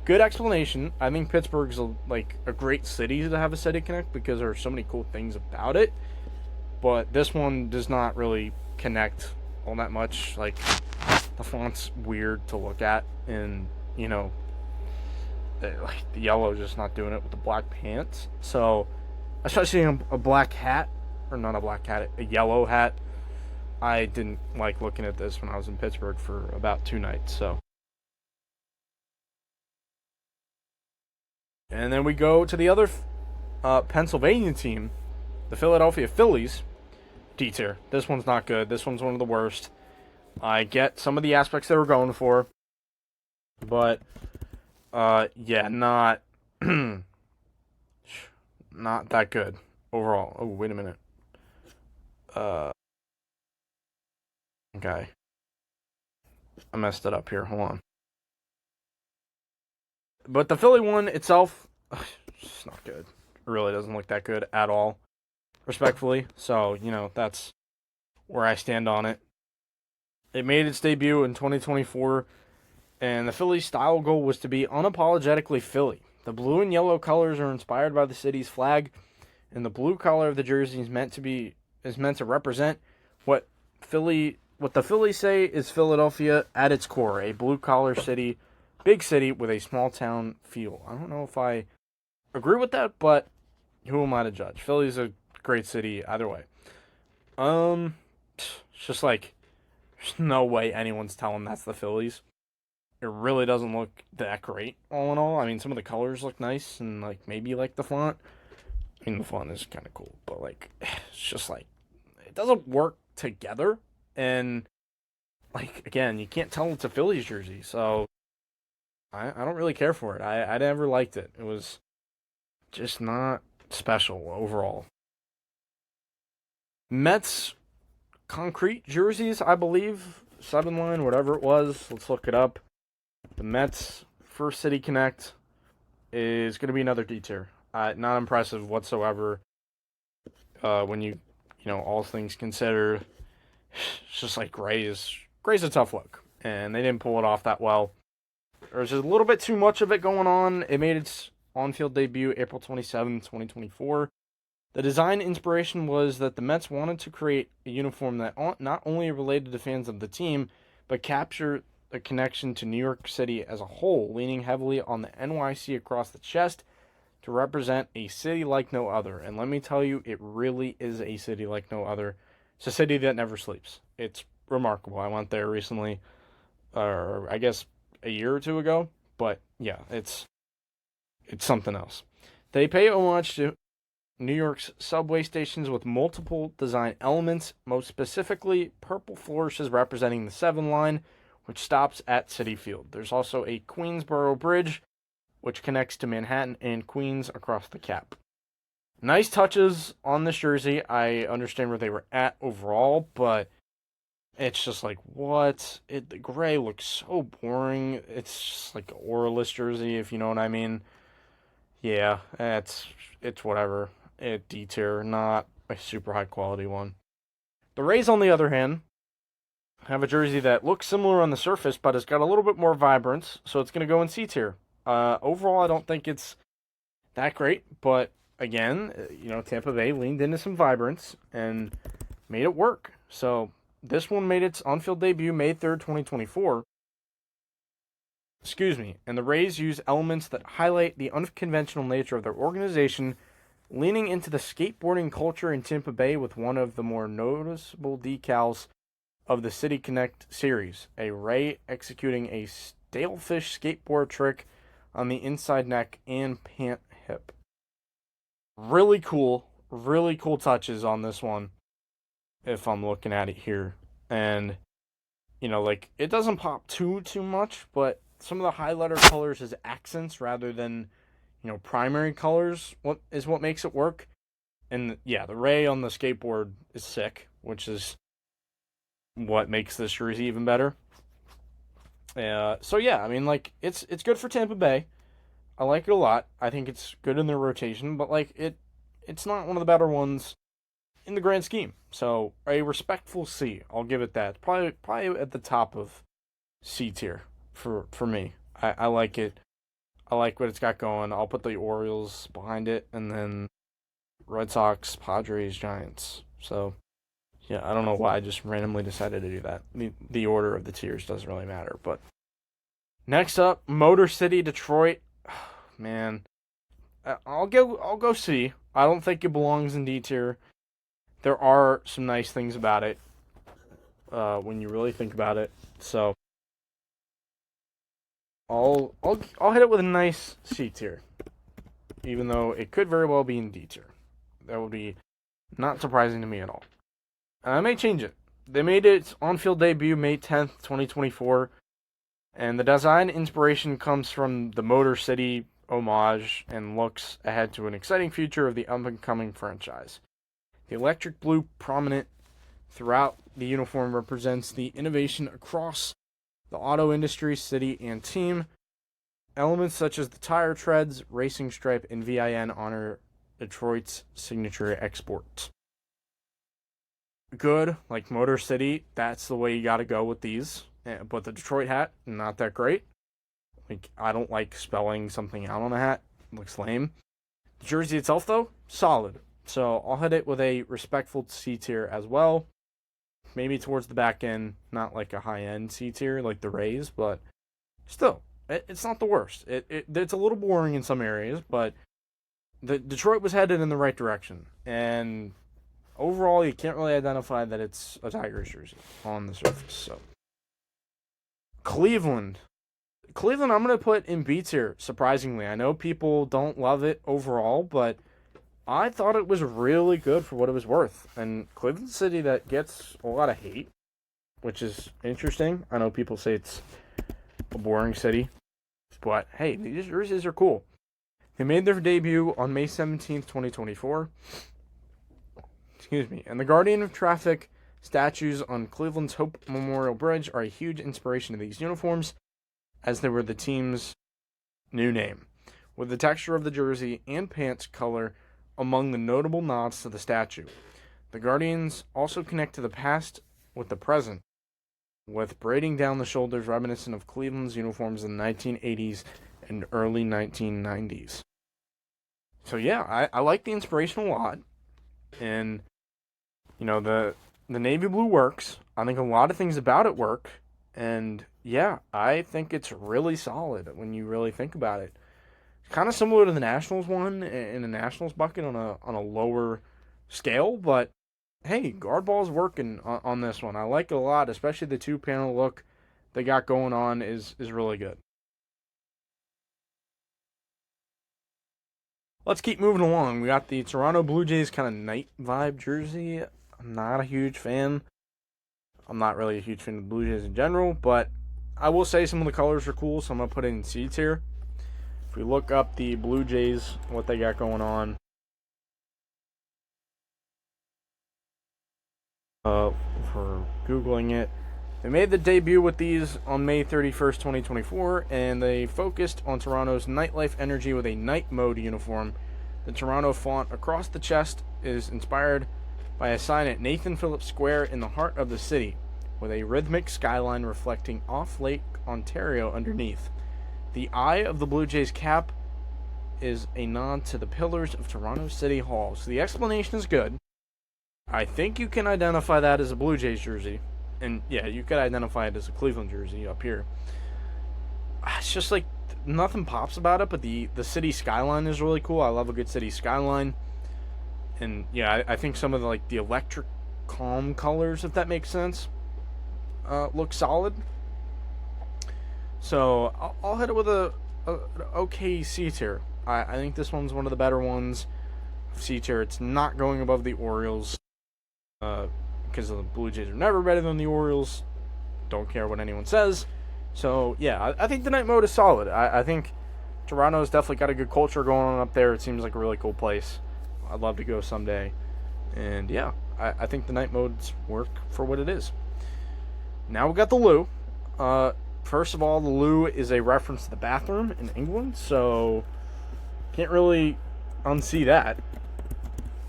Good explanation. I think Pittsburgh's a great city to have a City Connect because there are so many cool things about it. But this one does not really connect all that much. Like, the font's weird to look at, and the yellow's just not doing it with the black pants. So, especially a black hat, or not a black hat, a yellow hat. I didn't like looking at this when I was in Pittsburgh for about 2 nights. So. And then we go to the other Pennsylvania team, the Philadelphia Phillies. D-tier. This one's not good. This one's one of the worst. I get some of the aspects they were going for, but yeah, not not that good overall. Oh, wait a minute. Okay. I messed it up here. Hold on. But the Philly one itself, it's not good. It really doesn't look that good at all, respectfully. So, that's where I stand on it. It made its debut in 2024, and the Philly style goal was to be unapologetically Philly. The blue and yellow colors are inspired by the city's flag, and the blue color of the jersey is meant to represent what the Phillies say is Philadelphia at its core, a blue-collar city, big city with a small-town feel. I don't know if I agree with that, but who am I to judge? Philly's a great city either way. It's just like, there's no way anyone's telling that's the Phillies. It really doesn't look that great, all in all. I mean, some of the colors look nice, and, maybe, the font. I mean, the font is kind of cool, but, it's just, it doesn't work together. And, again, you can't tell it's a Phillies jersey, so I don't really care for it. I never liked it. It was just not special overall. Mets concrete jerseys, I believe, 7-line, whatever it was. Let's look it up. The Mets first City Connect is going to be another D tier. Not impressive whatsoever. When you all things considered, it's just gray's a tough look, and they didn't pull it off that well. There's just a little bit too much of it going on. It made its on-field debut April 27, 2024. The design inspiration was that the Mets wanted to create a uniform that not only related to fans of the team, but capture the connection to New York City as a whole, leaning heavily on the NYC across the chest to represent a city like no other. And let me tell you, it really is a city like no other. It's a city that never sleeps. It's remarkable. I went there recently, or I guess a year or two ago, but yeah, it's something else. They pay homage to New York's subway stations with multiple design elements, most specifically purple flourishes representing the 7 line, which stops at Citi Field. There's also a Queensboro Bridge, which connects to Manhattan and Queens across the cap. Nice touches on this jersey. I understand where they were at overall, but it's just what? The gray looks so boring. It's just like an auralist jersey, if you know what I mean. Yeah, it's whatever. D tier, not a super high quality one. The Rays, on the other hand, have a jersey that looks similar on the surface, but it's got a little bit more vibrance, so it's going to go in C tier. Overall, I don't think it's that great, but again, Tampa Bay leaned into some vibrance and made it work. So this one made its on-field debut May 3rd, 2024. And the Rays use elements that highlight the unconventional nature of their organization, leaning into the skateboarding culture in Tampa Bay with one of the more noticeable decals of the City Connect series, a Ray executing a stalefish skateboard trick on the inside neck and pant hip. Really cool touches on this one, if I'm looking at it here. And, it doesn't pop too much, but some of the highlighter colors as accents rather than, primary colors what makes it work. And, yeah, the Ray on the skateboard is sick, which is what makes this jersey even better. So, yeah, I mean, it's good for Tampa Bay. I like it a lot. I think it's good in their rotation, but, it's not one of the better ones in the grand scheme. So a respectful C. I'll give it that. Probably at the top of C tier for me. I like it. I like what it's got going. I'll put the Orioles behind it, and then Red Sox, Padres, Giants. So yeah, I don't know why I just randomly decided to do that. The order of the tiers doesn't really matter. But next up, Motor City, Detroit. Man, I'll go C. I don't think it belongs in D tier. There are some nice things about it when you really think about it. So I'll hit it with a nice C tier, even though it could very well be in D tier. That would be not surprising to me at all. And I may change it. They made its on-field debut May 10th, 2024, and the design inspiration comes from the Motor City homage and looks ahead to an exciting future of the up-and-coming franchise. The electric blue prominent throughout the uniform represents the innovation across the auto industry, city, and team. Elements such as the tire treads, racing stripe, and VIN honor Detroit's signature export. Good, like Motor City, that's the way you gotta go with these. But the Detroit hat, not that great. Like, I don't like spelling something out on a hat. It looks lame. The jersey itself, though, solid. So I'll hit it with a respectful C tier as well. Maybe towards the back end, not like a high-end C tier like the Rays, but still, it's not the worst. It's a little boring in some areas, but the Detroit was headed in the right direction. And overall, you can't really identify that it's a Tigers jersey on the surface. So Cleveland, I'm going to put in B tier, surprisingly. I know people don't love it overall, but I thought it was really good for what it was worth. And Cleveland City, that gets a lot of hate, which is interesting. I know people say it's a boring city, but hey, these jerseys are cool. They made their debut on May 17th, 2024. Excuse me. And the Guardian of Traffic statues on Cleveland's Hope Memorial Bridge are a huge inspiration to these uniforms, as they were the team's new name, with the texture of the jersey and pants color among the notable nods to the statue. The Guardians also connect to the past with the present, with braiding down the shoulders reminiscent of Cleveland's uniforms in the 1980s and early 1990s. So yeah, I like the inspiration a lot, and you know, the navy blue works. I think a lot of things about it work, and yeah, I think it's really solid when you really think about it. Kind of similar to the Nationals one in the Nationals bucket on a lower scale, but hey, guard ball's working on this one. I like it a lot, especially the 2-panel look they got going on is really good. Let's keep moving along. We got the Toronto Blue Jays kind of night vibe jersey. I'm not a huge fan. I'm not really a huge fan of the Blue Jays in general, but I will say some of the colors are cool, so I'm going to put it in C tier. If we look up the Blue Jays, what they got going on. For Googling it. They made the debut with these on May 31st, 2024, and they focused on Toronto's nightlife energy with a night mode uniform. The Toronto font across the chest is inspired by a sign at Nathan Phillips Square in the heart of the city, with a rhythmic skyline reflecting off Lake Ontario underneath. The eye of the Blue Jays cap is a nod to the pillars of Toronto City Hall. So the explanation is good. I think you can identify that as a Blue Jays jersey. And yeah, you could identify it as a Cleveland jersey up here. It's just like nothing pops about it, but the city skyline is really cool. I love a good city skyline. And yeah, I think some of the electric calm colors, if that makes sense, look solid. So I'll hit it with an okay C tier. I think this one's one of the better ones. C tier. It's not going above the Orioles because the Blue Jays are never better than the Orioles. Don't care what anyone says. So yeah, I think the night mode is solid. I think Toronto's definitely got a good culture going on up there. It seems like a really cool place. I'd love to go someday. And yeah, I think the night modes work for what it is. Now we got the loo. First of all, the loo is a reference to the bathroom in England, so can't really unsee that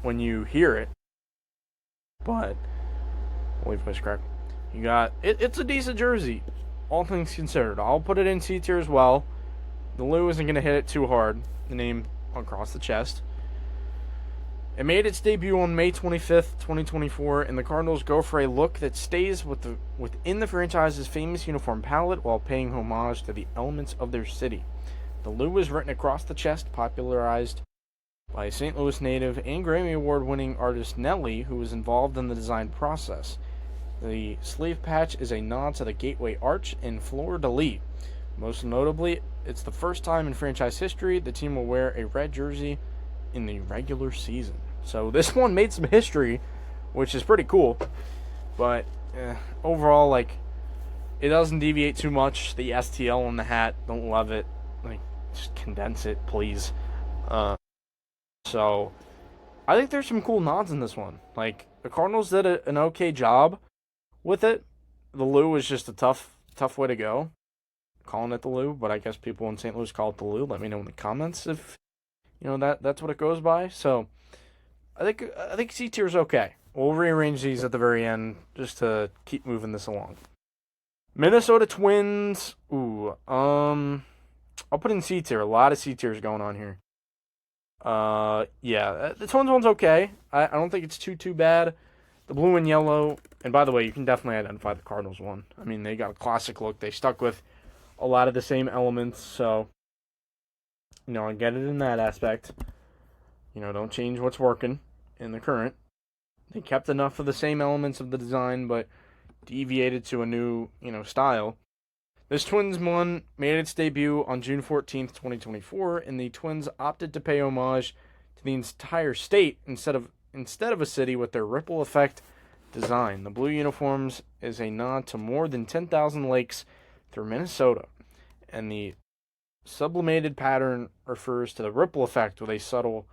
when you hear it. but holy voice crack. You got it's a decent jersey, all things considered. I'll put it in C tier as well. The Lou isn't gonna hit it too hard. The name across the chest. It made its debut on May 25th, 2024, and the Cardinals go for a look that stays within the franchise's famous uniform palette while paying homage to the elements of their city. The Lou is written across the chest, popularized by St. Louis native and Grammy Award-winning artist Nelly, who was involved in the design process. The sleeve patch is a nod to the Gateway Arch in fleur-de-lis. Most notably, it's the first time in franchise history the team will wear a red jersey in the regular season. So this one made some history, which is pretty cool. But overall, like, it doesn't deviate too much. The STL on the hat, don't love it. Like, just condense it, please. So I think there's some cool nods in this one. Like, the Cardinals did an okay job with it. The Lou is just a tough way to go, calling it the Lou, but I guess people in St. Louis call it the Lou. Let me know in the comments if that's what it goes by. So I think C tier is okay. We'll rearrange these at the very end just to keep moving this along. Minnesota Twins. I'll put in C tier. A lot of C tiers going on here. Yeah, the Twins one's okay. I don't think it's too bad. The blue and yellow, and by the way, you can definitely identify the Cardinals one. I mean, they got a classic look. They stuck with a lot of the same elements, so I get it in that aspect. Don't change what's working in the current. They kept enough of the same elements of the design, but deviated to a new, style. This Twins one made its debut on June 14th, 2024, and the Twins opted to pay homage to the entire state instead of a city with their ripple effect design. The blue uniforms is a nod to more than 10,000 lakes through Minnesota, and the sublimated pattern refers to the ripple effect with a subtle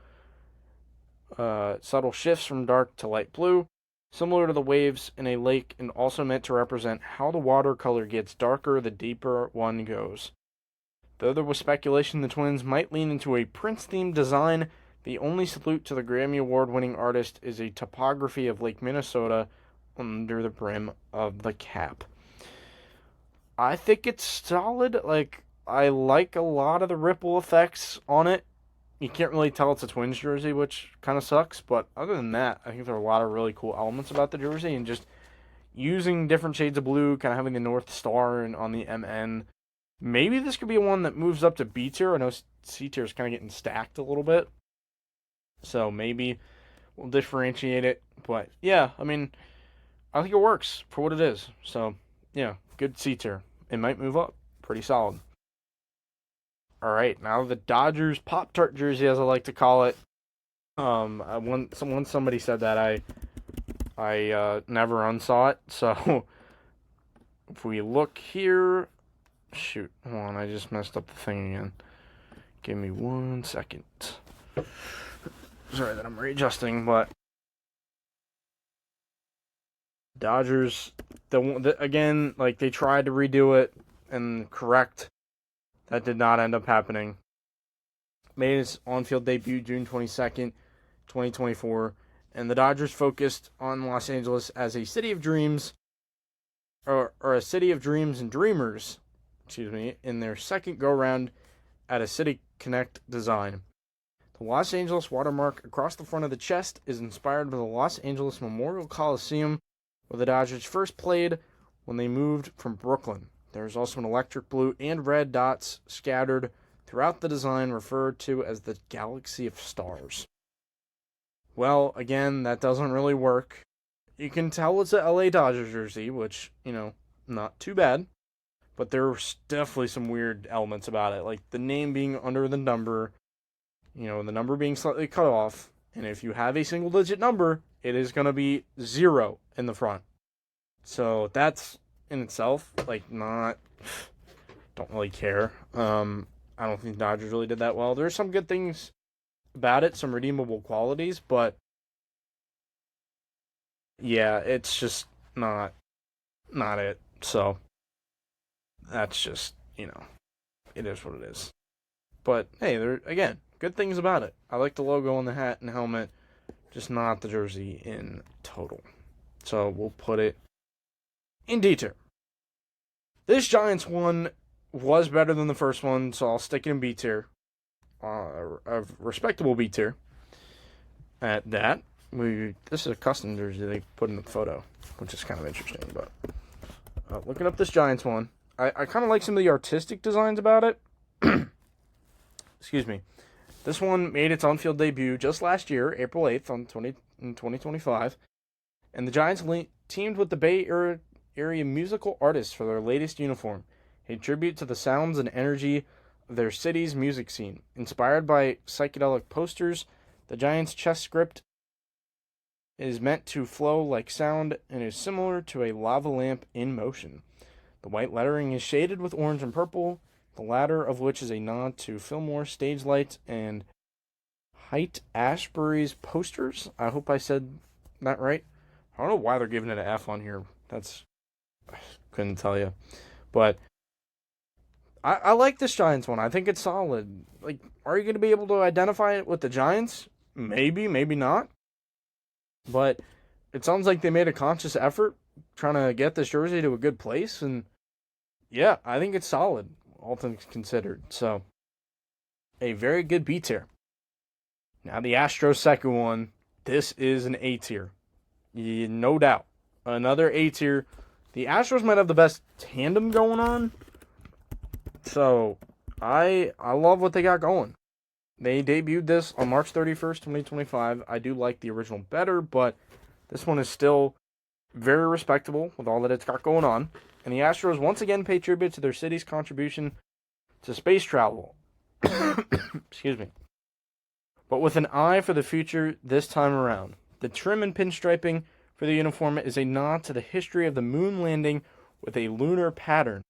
shifts from dark to light blue, similar to the waves in a lake, and also meant to represent how the watercolor gets darker the deeper one goes. Though there was speculation the Twins might lean into a Prince-themed design, the only salute to the Grammy Award-winning artist is a topography of Lake Minnesota under the brim of the cap. I think it's solid. Like, I like a lot of the ripple effects on it. You can't really tell it's a Twins jersey, which kind of sucks. But other than that, I think there are a lot of really cool elements about the jersey. And just using different shades of blue, kind of having the North Star and on the MN. Maybe this could be one that moves up to B tier. I know C tier is kind of getting stacked a little bit. So maybe we'll differentiate it. But yeah, I mean, I think it works for what it is. So yeah, good C tier. It might move up. Pretty solid. All right, now the Dodgers Pop-Tart jersey, as I like to call it. Once somebody said that, I never unsaw it. So if we look here, shoot, hold on, I just messed up the thing again. Give me 1 second. Sorry that I'm readjusting, but Dodgers, again, like they tried to redo it and correct. That did not end up happening. Made its on-field debut June 22nd, 2024, and the Dodgers focused on Los Angeles as a city of dreams, or a city of dreams and dreamers, in their second go-round at a City Connect design. The Los Angeles watermark across the front of the chest is inspired by the Los Angeles Memorial Coliseum, where the Dodgers first played when they moved from Brooklyn. There's also an electric blue and red dots scattered throughout the design, referred to as the Galaxy of Stars. Well, again, that doesn't really work. You can tell it's a LA Dodgers jersey, which, not too bad. But there's definitely some weird elements about it, like the name being under the number, the number being slightly cut off. And if you have a single-digit number, it is going to be 0 in the front. So that's in itself, don't really care. I don't think the Dodgers really did that well. There's some good things about it, some redeemable qualities, but yeah, it's just not it. So that's just, it is what it is. But hey, there again, good things about it. I like the logo on the hat and helmet, just not the jersey in total. So we'll put it in D tier. This Giants one was better than the first one, so I'll stick it in B tier. A respectable B tier. At that, this is a custom jersey they put in the photo, which is kind of interesting. But looking up this Giants one, I kind of like some of the artistic designs about it. Excuse me. This one made its on-field debut just last year, April 8th, in 2025. And the Giants teamed with the Bay Area musical artists for their latest uniform, a tribute to the sounds and energy of their city's music scene. Inspired by psychedelic posters, the Giants' chess script is meant to flow like sound and is similar to a lava lamp in motion. The white lettering is shaded with orange and purple, the latter of which is a nod to Fillmore Stage Lights and Haight-Ashbury's posters. I hope I said that right. I don't know why they're giving it an F on here. Couldn't tell you. But I like this Giants one. I think it's solid. Like, are you going to be able to identify it with the Giants? Maybe, maybe not. But it sounds like they made a conscious effort trying to get this jersey to a good place. And yeah, I think it's solid, all things considered. So, a very good B tier. Now the Astros second one. This is an A tier. No doubt. Another A tier. The Astros might have the best tandem going on. So, I love what they got going. They debuted this on March 31st, 2025. I do like the original better, but this one is still very respectable with all that it's got going on. And the Astros once again pay tribute to their city's contribution to space travel. Excuse me. But with an eye for the future this time around. The trim and pinstriping for the uniform is a nod to the history of the moon landing with a lunar pattern.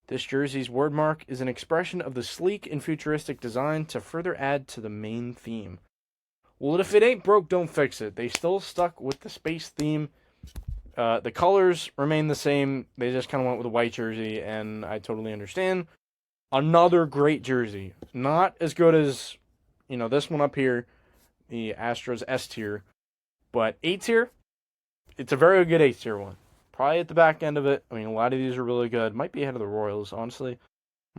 This jersey's wordmark is an expression of the sleek and futuristic design to further add to the main theme. Well, if it ain't broke, don't fix it. They still stuck with the space theme. The colors remain the same. They just kind of went with a white jersey, and I totally understand. Another great jersey. Not as good as, this one up here, the Astros S tier. But A tier, it's a very good A tier one. Probably at the back end of it. I mean, a lot of these are really good. Might be ahead of the Royals, honestly.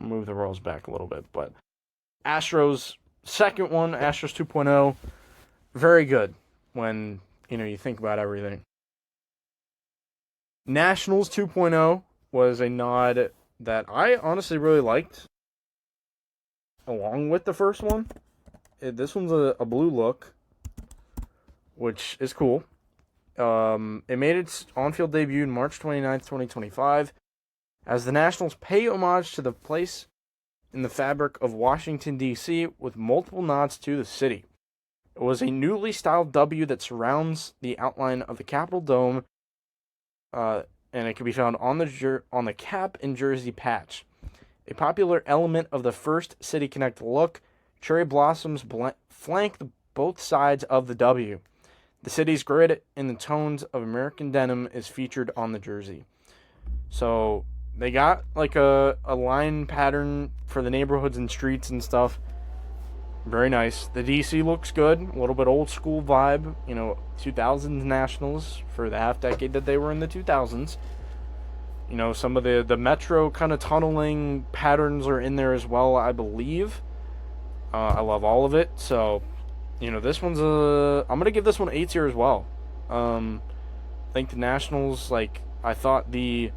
I'll move the Royals back a little bit. But Astros, second one, Astros 2.0. Very good when, you think about everything. Nationals 2.0 was a nod that I honestly really liked. Along with the first one. This one's a blue look, which is cool. It made its on-field debut on March 29th, 2025, as the Nationals pay homage to the place in the fabric of Washington, D.C., with multiple nods to the city. It was a newly styled W that surrounds the outline of the Capitol Dome, and it can be found on the cap and jersey patch. A popular element of the first City Connect look, cherry blossoms flank both sides of the W. The city's grid in the tones of American denim is featured on the jersey. So they got like a line pattern for the neighborhoods and streets and stuff. Very nice. The DC looks good. A little bit old school vibe. 2000s Nationals for the half decade that they were in the 2000s. Some of the Metro kind of tunneling patterns are in there as well, I believe. I love all of it. So, this one's I'm going to give this one A tier as well. I think the Nationals, I thought I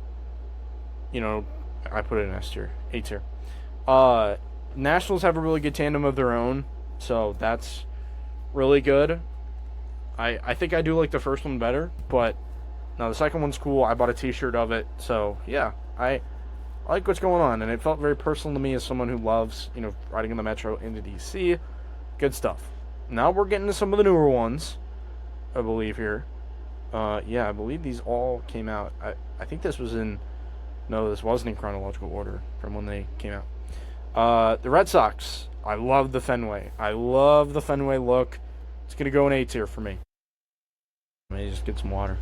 put it in S tier, A tier. Nationals have a really good tandem of their own, so that's really good. I think I do like the first one better, but no, the second one's cool. I bought a t-shirt of it, so yeah, I like what's going on, and it felt very personal to me as someone who loves, riding in the Metro into DC. Good stuff. Now we're getting to some of the newer ones, I believe here. I believe these all came out. I think this was this wasn't in chronological order from when they came out. The Red Sox. I love the Fenway. I love the Fenway look. It's going to go in A tier for me. Let me just get some water.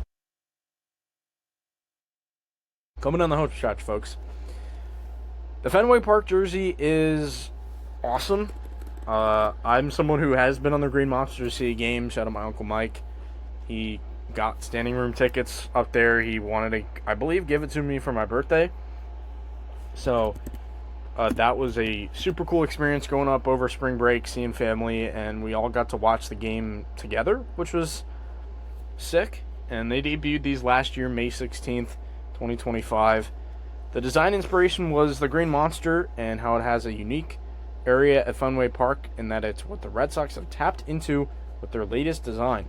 Coming down the home stretch, folks. The Fenway Park jersey is awesome. I'm someone who has been on the Green Monster to see a game. Shout out my Uncle Mike. He got standing room tickets up there. He wanted to, I believe, give it to me for my birthday. So that was a super cool experience going up over spring break, seeing family, and we all got to watch the game together, which was sick. And they debuted these last year, May 16th, 2025. The design inspiration was the Green Monster and how it has a unique area at Fenway Park in that it's what the Red Sox have tapped into with their latest design.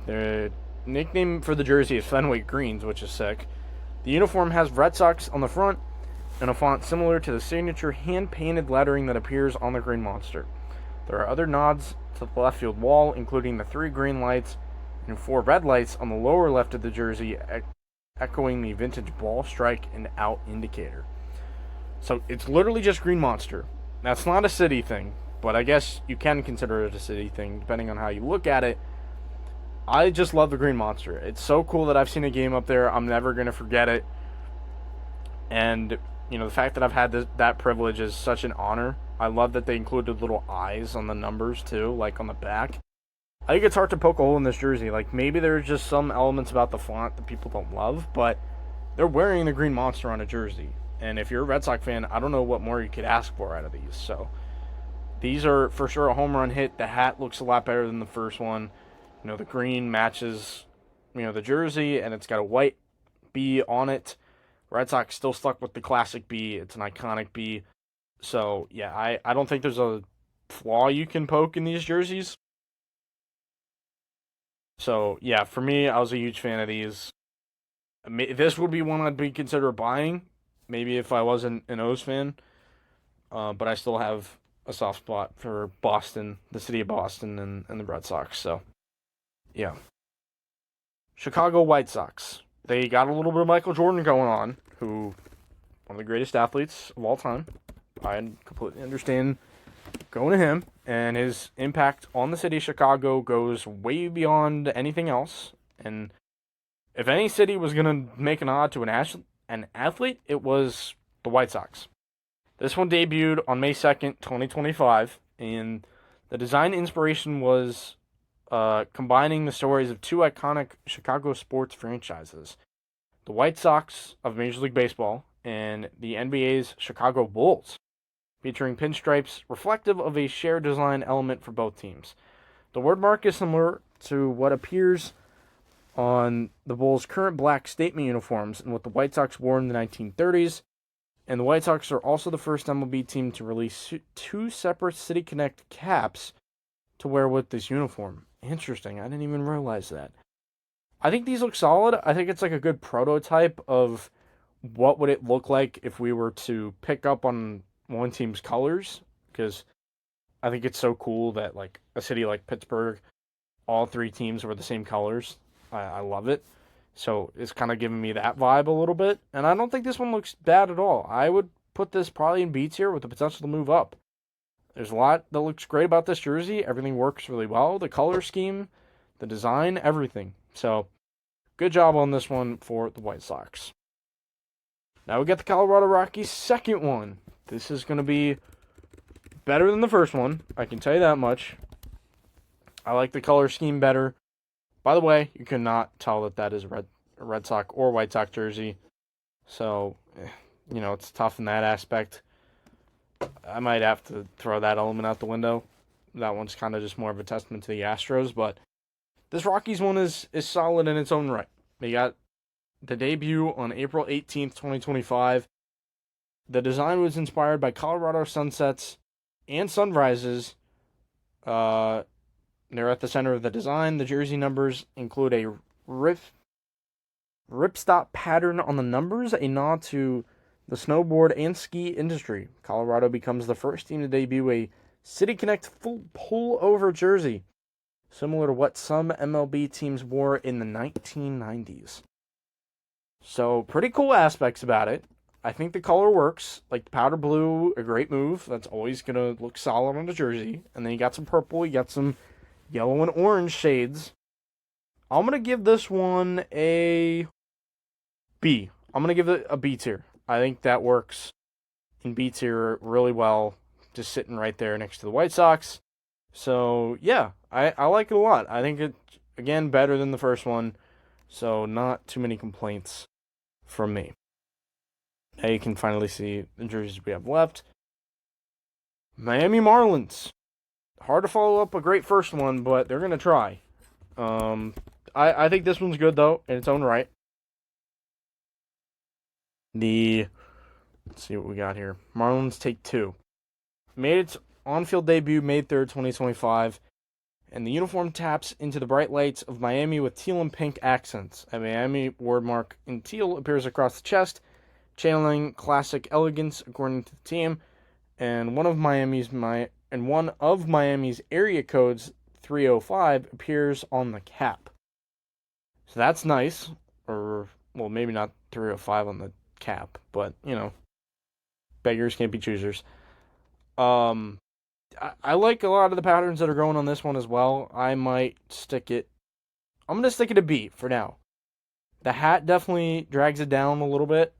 The nickname for the jersey is Fenway Greens, which is sick. The uniform has Red Sox on the front and a font similar to the signature hand-painted lettering that appears on the Green Monster. There are other nods to the left field wall, including the 3 green lights and 4 red lights on the lower left of the jersey, echoing the vintage ball strike and out indicator. So it's literally just Green Monster. That's not a city thing, but I guess you can consider it a city thing, depending on how you look at it. I just love the Green Monster. It's so cool that I've seen a game up there. I'm never going to forget it. And, the fact that I've had that privilege is such an honor. I love that they included little eyes on the numbers, too, like on the back. I think it's hard to poke a hole in this jersey. Like, maybe there's just some elements about the font that people don't love, but they're wearing the Green Monster on a jersey. And if you're a Red Sox fan, I don't know what more you could ask for out of these. So, these are for sure a home run hit. The hat looks a lot better than the first one. The green matches, the jersey, and it's got a white B on it. Red Sox still stuck with the classic B. It's an iconic B. So, yeah, I don't think there's a flaw you can poke in these jerseys. So, yeah, for me, I was a huge fan of these. This would be one I'd be consider buying, maybe if I wasn't an O's fan. But I still have a soft spot for Boston, the city of Boston, and the Red Sox. So, yeah. Chicago White Sox. They got a little bit of Michael Jordan going on, who, one of the greatest athletes of all time. I completely understand going to him, and his impact on the city of Chicago goes way beyond anything else. And if any city was going to make an nod to an athlete, it was the White Sox. This one debuted on May 2nd, 2025, and the design inspiration was combining the stories of 2 iconic Chicago sports franchises, the White Sox of Major League Baseball and the NBA's Chicago Bulls, featuring pinstripes reflective of a shared design element for both teams. The word mark is similar to what appears on the Bulls' current black statement uniforms and what the White Sox wore in the 1930s, and the White Sox are also the first MLB team to release 2 separate City Connect caps to wear with this uniform. Interesting, I didn't even realize that. I think these look solid. I think it's like a good prototype of what would it look like if we were to pick up on one team's colors, because I think it's so cool that like a city like Pittsburgh, all 3 teams were the same colors. I love it. So it's kind of giving me that vibe a little bit, and I don't think this one looks bad at all. I would put this probably in B tier with the potential to move up. There's a lot that looks great about this jersey. Everything works really well. The color scheme, the design, everything. So, good job on this one for the White Sox. Now we got the Colorado Rockies' second one. This is going to be better than the first one. I can tell you that much. I like the color scheme better. By the way, you cannot tell that is a Red Sox or White Sox jersey. So, it's tough in that aspect. I might have to throw that element out the window. That one's kind of just more of a testament to the Astros, but this Rockies one is solid in its own right. They got the debut on April 18th, 2025. The design was inspired by Colorado sunsets and sunrises. They're at the center of the design. The jersey numbers include a ripstop pattern on the numbers, a nod to the snowboard and ski industry. Colorado becomes the first team to debut a City Connect full pullover jersey, similar to what some MLB teams wore in the 1990s. So, pretty cool aspects about it. I think the color works. Like the powder blue, a great move. That's always going to look solid on the jersey. And then you got some purple, you got some yellow and orange shades. I'm going to give this one a B. I'm going to give it a B tier. I think that works in B tier really well, just sitting right there next to the White Sox. So, yeah, I like it a lot. I think again, better than the first one, so not too many complaints from me. Now you can finally see the jerseys we have left. Miami Marlins. Hard to follow up a great first one, but they're going to try. I think this one's good, though, in its own right. Let's see what we got here. Marlins take 2. Made its on-field debut May 3rd, 2025, and the uniform taps into the bright lights of Miami with teal and pink accents. A Miami wordmark in teal appears across the chest, channeling classic elegance according to the team, and one of Miami's area codes, 305, appears on the cap. So that's nice. Or, well, maybe not 305 on the cap, but, beggars can't be choosers. I like a lot of the patterns that are going on this one as well. I'm going to stick it a B for now. The hat definitely drags it down a little bit.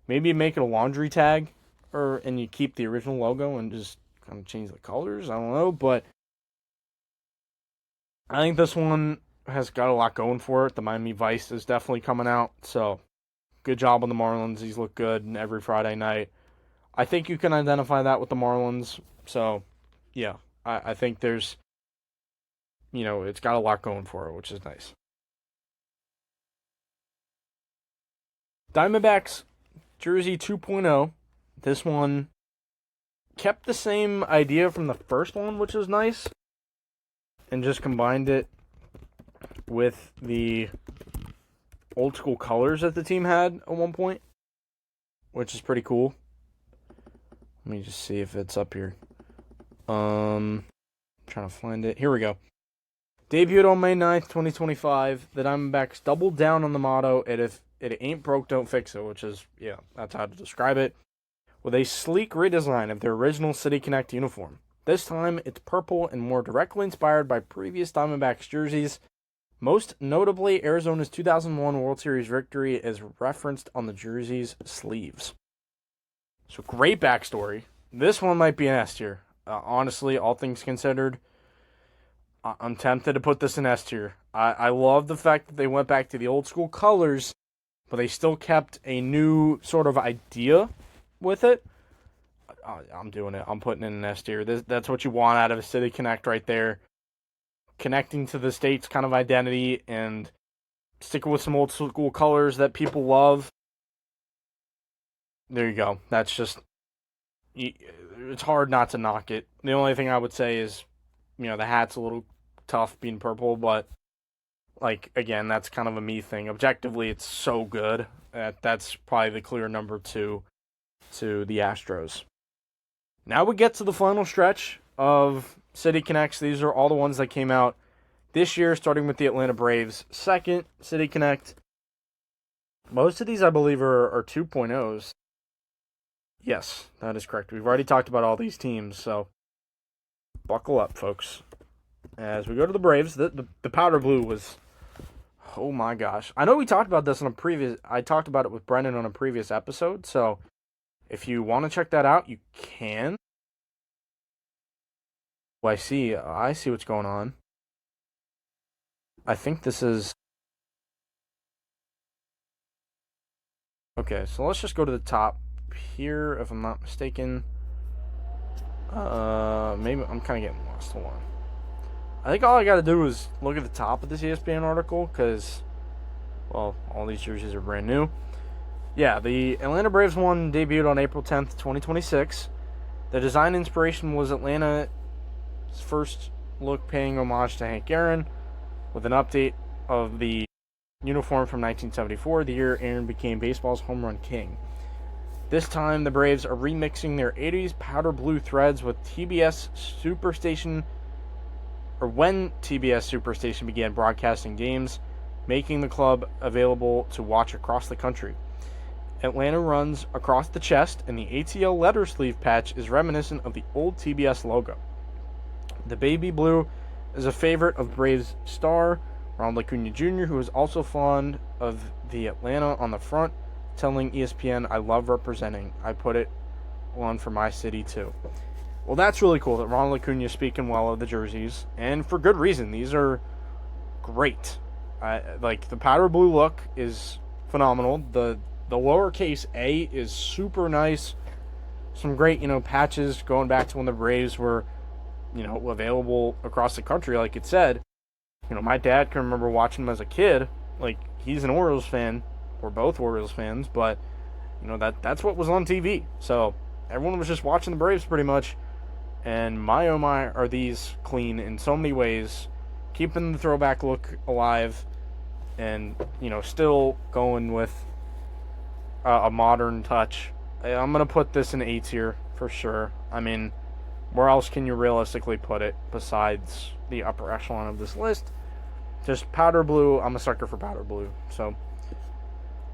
Maybe make it a laundry tag, and you keep the original logo and just kind of change the colors. I don't know, but I think this one has got a lot going for it. The Miami Vice is definitely coming out, so good job on the Marlins. These look good every Friday night. I think you can identify that with the Marlins, so yeah, I think there's, it's got a lot going for it, which is nice. Diamondbacks jersey 2.0. This one kept the same idea from the first one, which is nice, and just combined it with the old school colors that the team had at one point, which is pretty cool. Let me just see if it's up here. Trying to find it. Here we go. Debuted on May 9th, 2025. The Diamondbacks doubled down on the motto, and if it ain't broke, don't fix it, which is, that's how to describe it, with a sleek redesign of their original City Connect uniform. This time, it's purple and more directly inspired by previous Diamondbacks jerseys. Most notably, Arizona's 2001 World Series victory is referenced on the jersey's sleeves. So, great backstory. This one might be an S tier. Honestly, all things considered, I'm tempted to put this in S tier. I love the fact that they went back to the old school colors, but they still kept a new sort of idea with it. I'm doing it. I'm putting it in an S tier. That's what you want out of a City Connect right there. Connecting to the state's kind of identity and sticking with some old school colors that people love. There you go. That's just, it's hard not to knock it. The only thing I would say is, the hat's a little tough being purple, but again, that's kind of a me thing. Objectively, it's so good. That's probably the clear number 2 to the Astros. Now we get to the final stretch of City Connects. These are all the ones that came out this year, starting with the Atlanta Braves. Second, City Connect. Most of these, I believe, are 2.0s. Yes, that is correct. We've already talked about all these teams, so buckle up, folks. As we go to the Braves, the powder blue was, oh my gosh. I know we talked about this I talked about it with Brendan on a previous episode, so if you want to check that out, you can. Oh, I see what's going on. I think this is... Okay, so let's just go to the top here, if I'm not mistaken. Maybe I'm kind of getting lost. Hold on. I think all I got to do is look at the top of this ESPN article, because, well, all these jerseys are brand new. Yeah, the Atlanta Braves one debuted on April 10th, 2026. The design inspiration was Atlanta's first look paying homage to Hank Aaron, with an update of the uniform from 1974, the year Aaron became baseball's home run king. This time, the Braves are remixing their 80s powder blue threads with TBS Superstation, or when TBS Superstation began broadcasting games, making the club available to watch across the country. Atlanta runs across the chest, and the ATL letter sleeve patch is reminiscent of the old TBS logo. The baby blue is a favorite of Braves star Ronald Acuna Jr., who is also fond of the Atlanta on the front, telling ESPN, "I love representing. I put it on for my city too." Well, that's really cool that Ronald Acuna is speaking well of the jerseys, and for good reason. These are great. Like, the powder blue look is phenomenal. The lowercase a is super nice. Some great, patches going back to when the Braves were, available across the country, like it said. My dad can remember watching them as a kid. Like, he's an Orioles fan. We're both Orioles fans, but, that's what was on TV. So, everyone was just watching the Braves pretty much. And my oh my, are these clean in so many ways. Keeping the throwback look alive. And, still going with a modern touch. I'm going to put this in A tier for sure. I mean, where else can you realistically put it besides the upper echelon of this list? Just powder blue. I'm a sucker for powder blue. So,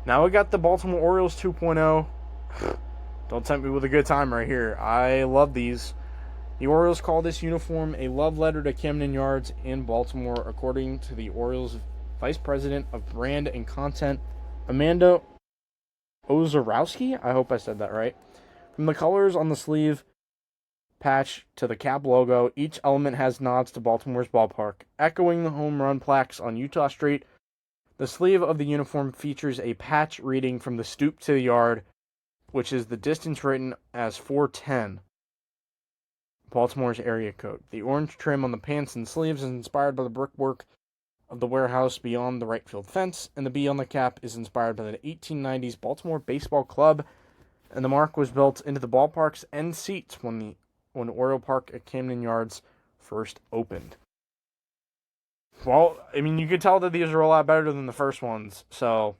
now we got the Baltimore Orioles 2.0. Don't tempt me with a good time right here. I love these. The Orioles call this uniform a love letter to Camden Yards in Baltimore, according to the Orioles Vice President of Brand and Content, Amanda Ozorowski. I hope I said that right. From the colors on the sleeve patch to the cap logo, each element has nods to Baltimore's ballpark. Echoing the home run plaques on Utah Street, the sleeve of the uniform features a patch reading from the stoop to the yard, which is the distance written as 410, Baltimore's area code. The orange trim on the pants and sleeves is inspired by the brickwork of the warehouse beyond the right field fence, and the B on the cap is inspired by the 1890s Baltimore Baseball Club, and the mark was built into the ballpark's end seats when Oriole Park at Camden Yards first opened. Well, I mean, you could tell that these are a lot better than the first ones, so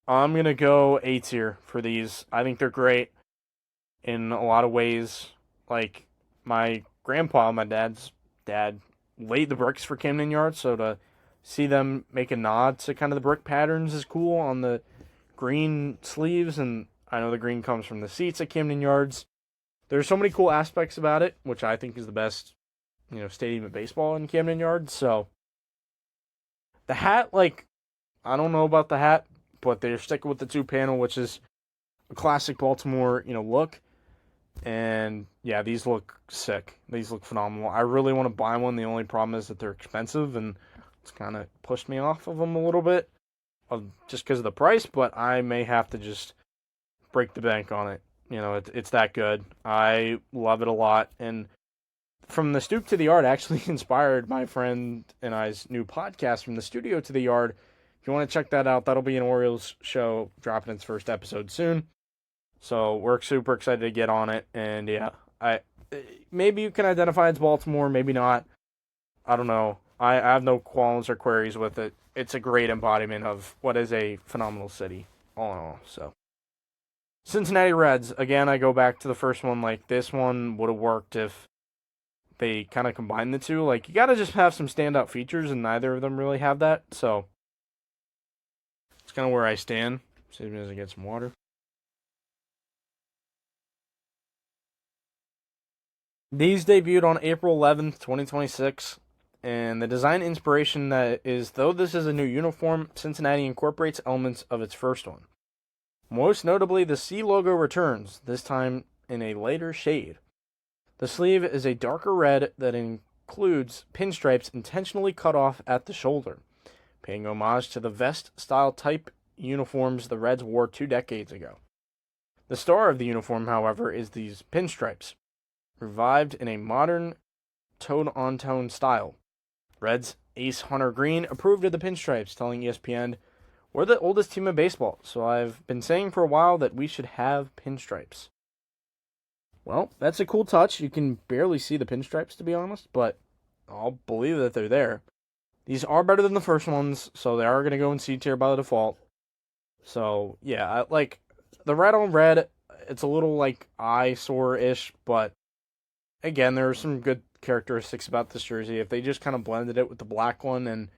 I'm going to go A tier for these. I think they're great in a lot of ways. Like, my grandpa, my dad's dad, laid the bricks for Camden Yards, so to see them make a nod to kind of the brick patterns is cool on the green sleeves, and I know the green comes from the seats at Camden Yards. There's so many cool aspects about it, which I think is the best, stadium of baseball in Camden Yards. So the hat, I don't know about the hat, but they're sticking with the 2-panel, which is a classic Baltimore, look. And yeah, these look sick. These look phenomenal. I really want to buy one. The only problem is that they're expensive, and it's kind of pushed me off of them a little bit, just because of the price. But I may have to just break the bank on it. It's that good. I love it a lot. And from the stoop to the yard actually inspired my friend and I's new podcast, From the Studio to the Yard. If you want to check that out, that'll be an Orioles show dropping its first episode soon. So we're super excited to get on it. And yeah, maybe you can identify as Baltimore, maybe not. I don't know. I have no qualms or queries with it. It's a great embodiment of what is a phenomenal city, all in all. So Cincinnati Reds, again, I go back to the first one. Like, this one would have worked if they kind of combined the two. Like, you got to just have some standout features, and neither of them really have that. So it's kind of where I stand. See me as I get some water. These debuted on April 11th, 2026, and the design inspiration that is, though this is a new uniform, Cincinnati incorporates elements of its first one. Most notably, the C logo returns, this time in a lighter shade. The sleeve is a darker red that includes pinstripes intentionally cut off at the shoulder, paying homage to the vest-style type uniforms the Reds wore 2 decades ago. The star of the uniform, however, is these pinstripes, revived in a modern tone-on-tone style. Reds ace Hunter Green approved of the pinstripes, telling ESPN, "We're the oldest team in baseball, so I've been saying for a while that we should have pinstripes." Well, that's a cool touch. You can barely see the pinstripes, to be honest, but I'll believe that they're there. These are better than the first ones, so they are going to go in C tier by default. So, yeah, like, the red on red, it's a little, eyesore-ish, but again, there are some good characteristics about this jersey. If they just kind of blended it with the black one and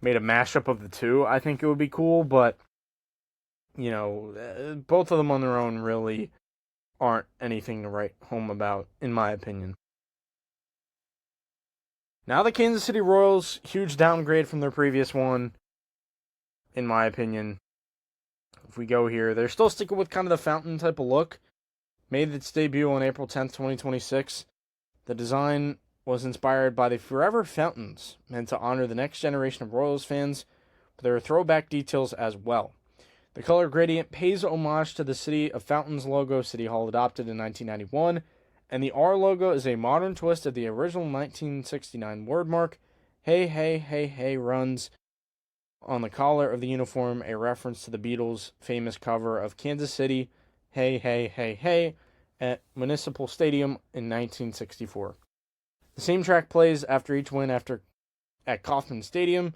made a mashup of the two, I think it would be cool, but, both of them on their own really aren't anything to write home about, in my opinion. Now the Kansas City Royals, huge downgrade from their previous one, in my opinion. If we go here, they're still sticking with kind of the fountain type of look. Made its debut on April 10th, 2026. The design was inspired by the Forever Fountains, meant to honor the next generation of Royals fans, but there are throwback details as well. The color gradient pays homage to the City of Fountains logo City Hall adopted in 1991, and the R logo is a modern twist of the original 1969 wordmark, "Hey, hey, hey, hey" runs on the collar of the uniform, a reference to the Beatles' famous cover of Kansas City, "Hey, hey, hey, hey" at Municipal Stadium in 1964. The same track plays after each win at Kauffman Stadium,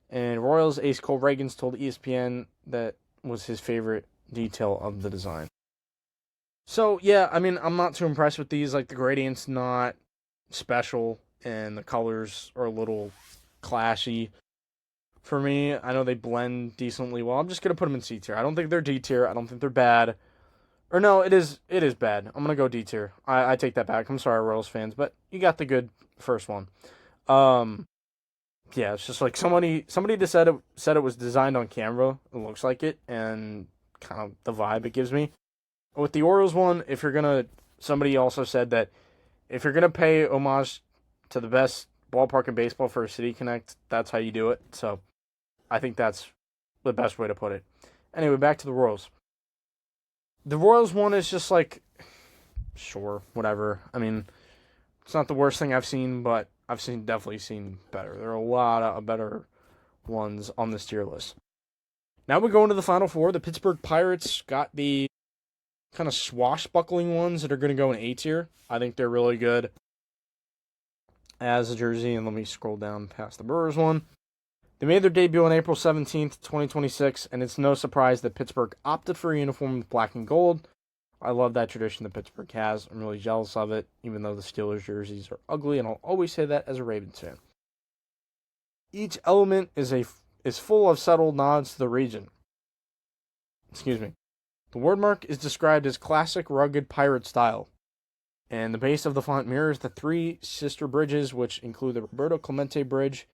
and Royals ace Cole Reagans told ESPN that was his favorite detail of the design. So, yeah, I mean, I'm not too impressed with these. Like, the gradient's not special, and the colors are a little clashy for me. I know they blend decently well. I'm just going to put them in C tier. I don't think they're D tier. I don't think they're bad. Or no, it is bad. I'm going to go D tier. I take that back. I'm sorry, Royals fans, but you got the good first one. Yeah, it's just like somebody just said it was designed on Canva. It looks like it, and kind of the vibe it gives me. With the Orioles one, somebody also said that if you're gonna pay homage to the best ballpark in baseball for a City Connect, that's how you do it. So I think that's the best way to put it. Anyway, back to the Royals. The Royals one is just like, sure, whatever. I mean, it's not the worst thing I've seen, but I've definitely seen better. There are a lot of better ones on this tier list. Now we go into the Final Four. The Pittsburgh Pirates got the kind of swashbuckling ones that are going to go in A tier. I think they're really good as a jersey. And let me scroll down past the Brewers one. They made their debut on April 17th, 2026, and it's no surprise that Pittsburgh opted for a uniform with black and gold. I love that tradition that Pittsburgh has. I'm really jealous of it, even though the Steelers jerseys are ugly, and I'll always say that as a Ravens fan. Each element is full of subtle nods to the region. Excuse me. The wordmark is described as classic rugged pirate style, and the base of the font mirrors the three sister bridges, which include the Roberto Clemente Bridge.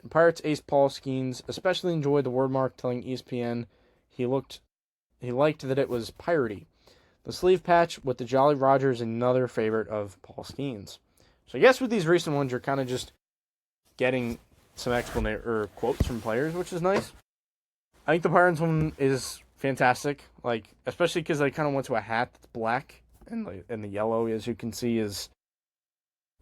And Pirates ace Paul Skeens especially enjoyed the wordmark, telling ESPN he liked that it was piratey. The sleeve patch with the Jolly Roger is another favorite of Paul Skeens. So I guess with these recent ones, you're kind of just getting some quotes from players, which is nice. I think the Pirates one is fantastic, like especially because they kind of went to a hat that's black, and the yellow, as you can see, is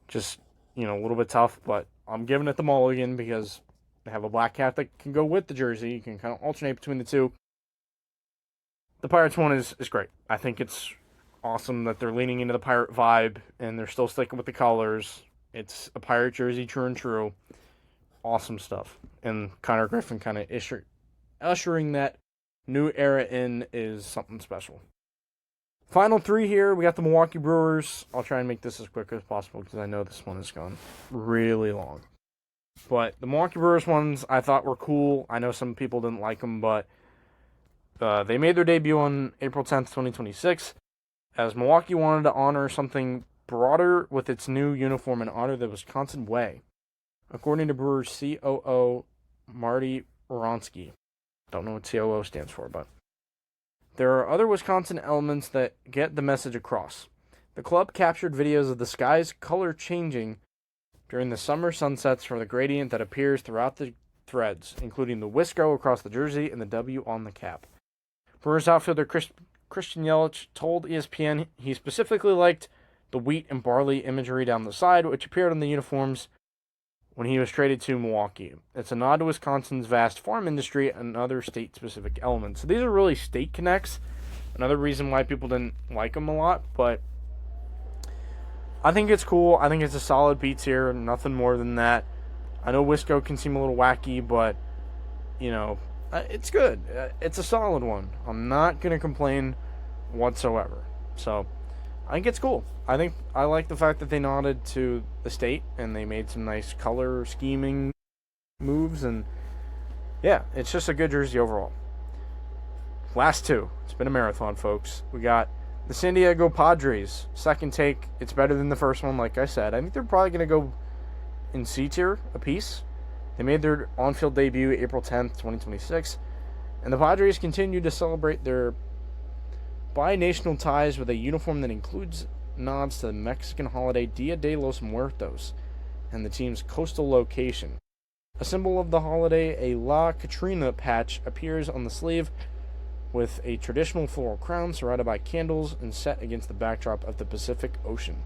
just a little bit tough. But I'm giving it the mulligan because they have a black hat that can go with the jersey. You can kind of alternate between the two. The Pirates one is great. I think it's awesome that they're leaning into the Pirate vibe and they're still sticking with the colors. It's a Pirate jersey, true and true. Awesome stuff. And Connor Griffin kind of ushering that new era in is something special. Final three here. We got the Milwaukee Brewers. I'll try and make this as quick as possible because I know this one has gone really long. But the Milwaukee Brewers ones I thought were cool. I know some people didn't like them, but they made their debut on April 10th, 2026, as Milwaukee wanted to honor something broader with its new uniform and honor the Wisconsin way, according to Brewers COO Marty Wronski. Don't know what COO stands for, but there are other Wisconsin elements that get the message across. The club captured videos of the sky's color changing during the summer sunsets for the gradient that appears throughout the threads, including the Wisco across the jersey and the W on the cap. Brewers outfielder Christian Yelich told ESPN he specifically liked the wheat and barley imagery down the side, which appeared on the uniforms when he was traded to Milwaukee. It's a nod to Wisconsin's vast farm industry and other state-specific elements. So these are really state connects. Another reason why people didn't like them a lot, but I think it's cool. I think it's a solid B tier, nothing more than that. I know Wisco can seem a little wacky, but it's good. It's a solid one. I'm not going to complain whatsoever. So, I think it's cool. I like the fact that they nodded to the state and they made some nice color scheming moves. And, yeah, it's just a good jersey overall. Last two. It's been a marathon, folks. We got the San Diego Padres. Second take. It's better than the first one, like I said. I think they're probably going to go in C tier apiece. They made their on-field debut April 10th, 2026, and the Padres continue to celebrate their bi-national ties with a uniform that includes nods to the Mexican holiday Dia de los Muertos and the team's coastal location. A symbol of the holiday, a La Catrina patch, appears on the sleeve with a traditional floral crown surrounded by candles and set against the backdrop of the Pacific Ocean.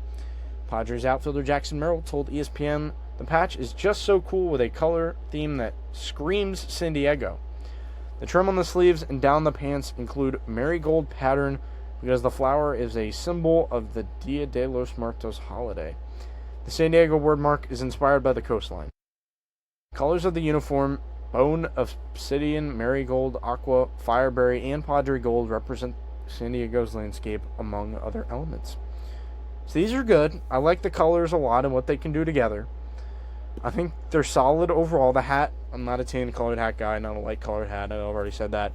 Padres outfielder Jackson Merrill told ESPN the patch is just so cool with a color theme that screams San Diego. The trim on the sleeves and down the pants include marigold pattern because the flower is a symbol of the Dia de los Muertos holiday. The San Diego wordmark is inspired by the coastline. Colors of the uniform, bone, obsidian, marigold, aqua, fireberry, and Padre gold represent San Diego's landscape, among other elements. So these are good. I like the colors a lot and what they can do together. I think they're solid overall. The hat, I'm not a tan colored hat guy, not a light colored hat. I've already said that.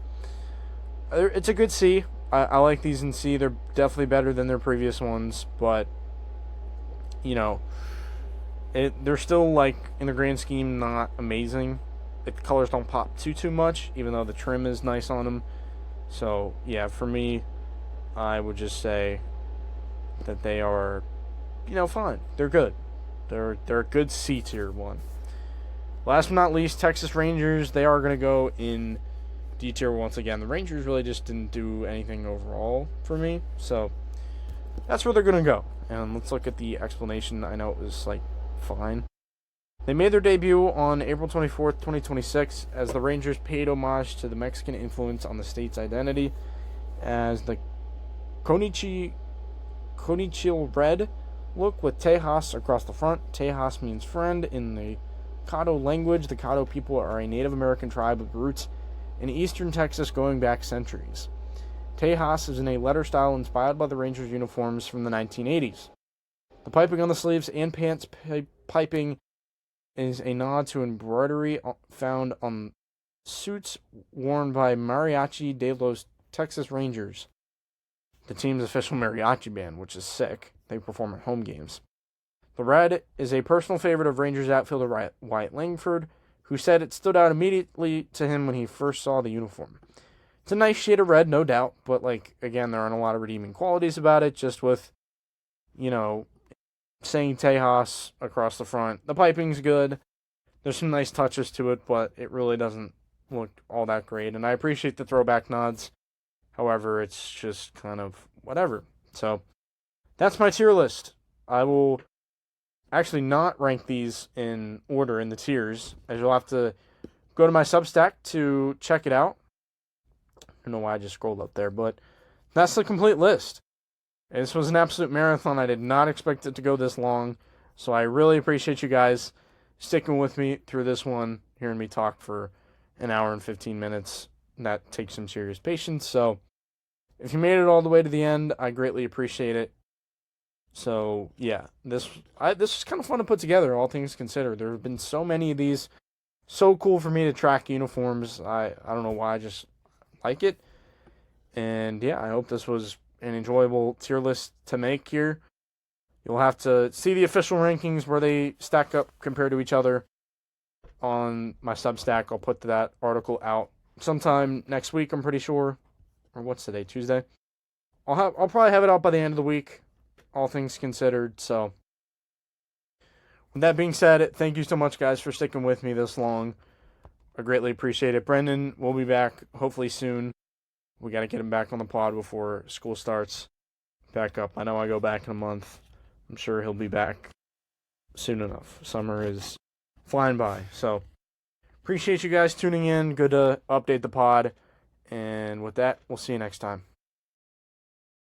It's a good C. I like these in C. They're definitely better than their previous ones, but, you know, they're still, like, in the grand scheme, not amazing. The colors don't pop too much, even though the trim is nice on them. So, yeah, for me, I would just say that they are, you know, fine. They're good. They're a good C tier one. Last but not least, Texas Rangers. They are going to go in D tier once again. The Rangers really just didn't do anything overall for me. So, that's where they're going to go. And let's look at the explanation. I know it was, like, fine. They made their debut on April 24th, 2026, as the Rangers paid homage to the Mexican influence on the state's identity as the Konichi'l Red look with Tejas across the front. Tejas means friend in the Caddo language. The Caddo people are a Native American tribe with roots in eastern Texas going back centuries. Tejas is in a letter style inspired by the Rangers uniforms from the 1980s. The piping on the sleeves and pants piping is a nod to embroidery found on suits worn by Mariachi de los Texas Rangers, the team's official mariachi band, which is sick. They perform at home games. The red is a personal favorite of Rangers outfielder Wyatt Langford, who said it stood out immediately to him when he first saw the uniform. It's a nice shade of red, no doubt, but, like, again, there aren't a lot of redeeming qualities about it, just with, you know, saying Tejas across the front. The piping's good. There's some nice touches to it, but it really doesn't look all that great. And I appreciate the throwback nods. However, it's just kind of whatever. So, that's my tier list. I will actually not rank these in order in the tiers, as you'll have to go to my Substack to check it out. I don't know why I just scrolled up there, but that's the complete list. This was an absolute marathon. I did not expect it to go this long, so I really appreciate you guys sticking with me through this one, hearing me talk for an hour and 15 minutes. That takes some serious patience, so if you made it all the way to the end, I greatly appreciate it. So, yeah, this was kind of fun to put together, all things considered. There have been so many of these. So cool for me to track uniforms. I don't know why, I just like it. And, yeah, I hope this was an enjoyable tier list to make here. You'll have to see the official rankings where they stack up compared to each other on my Substack. I'll put that article out sometime next week, I'm pretty sure. Or what's today? Tuesday? I'll probably have it out by the end of the week, all things considered. So, with that being said, thank you so much, guys, for sticking with me this long. I greatly appreciate it. Brendan will be back hopefully soon. We got to get him back on the pod before school starts back up. I know I go back in a month. I'm sure he'll be back soon enough. Summer is flying by. So, appreciate you guys tuning in. Good to update the pod. And with that, we'll see you next time.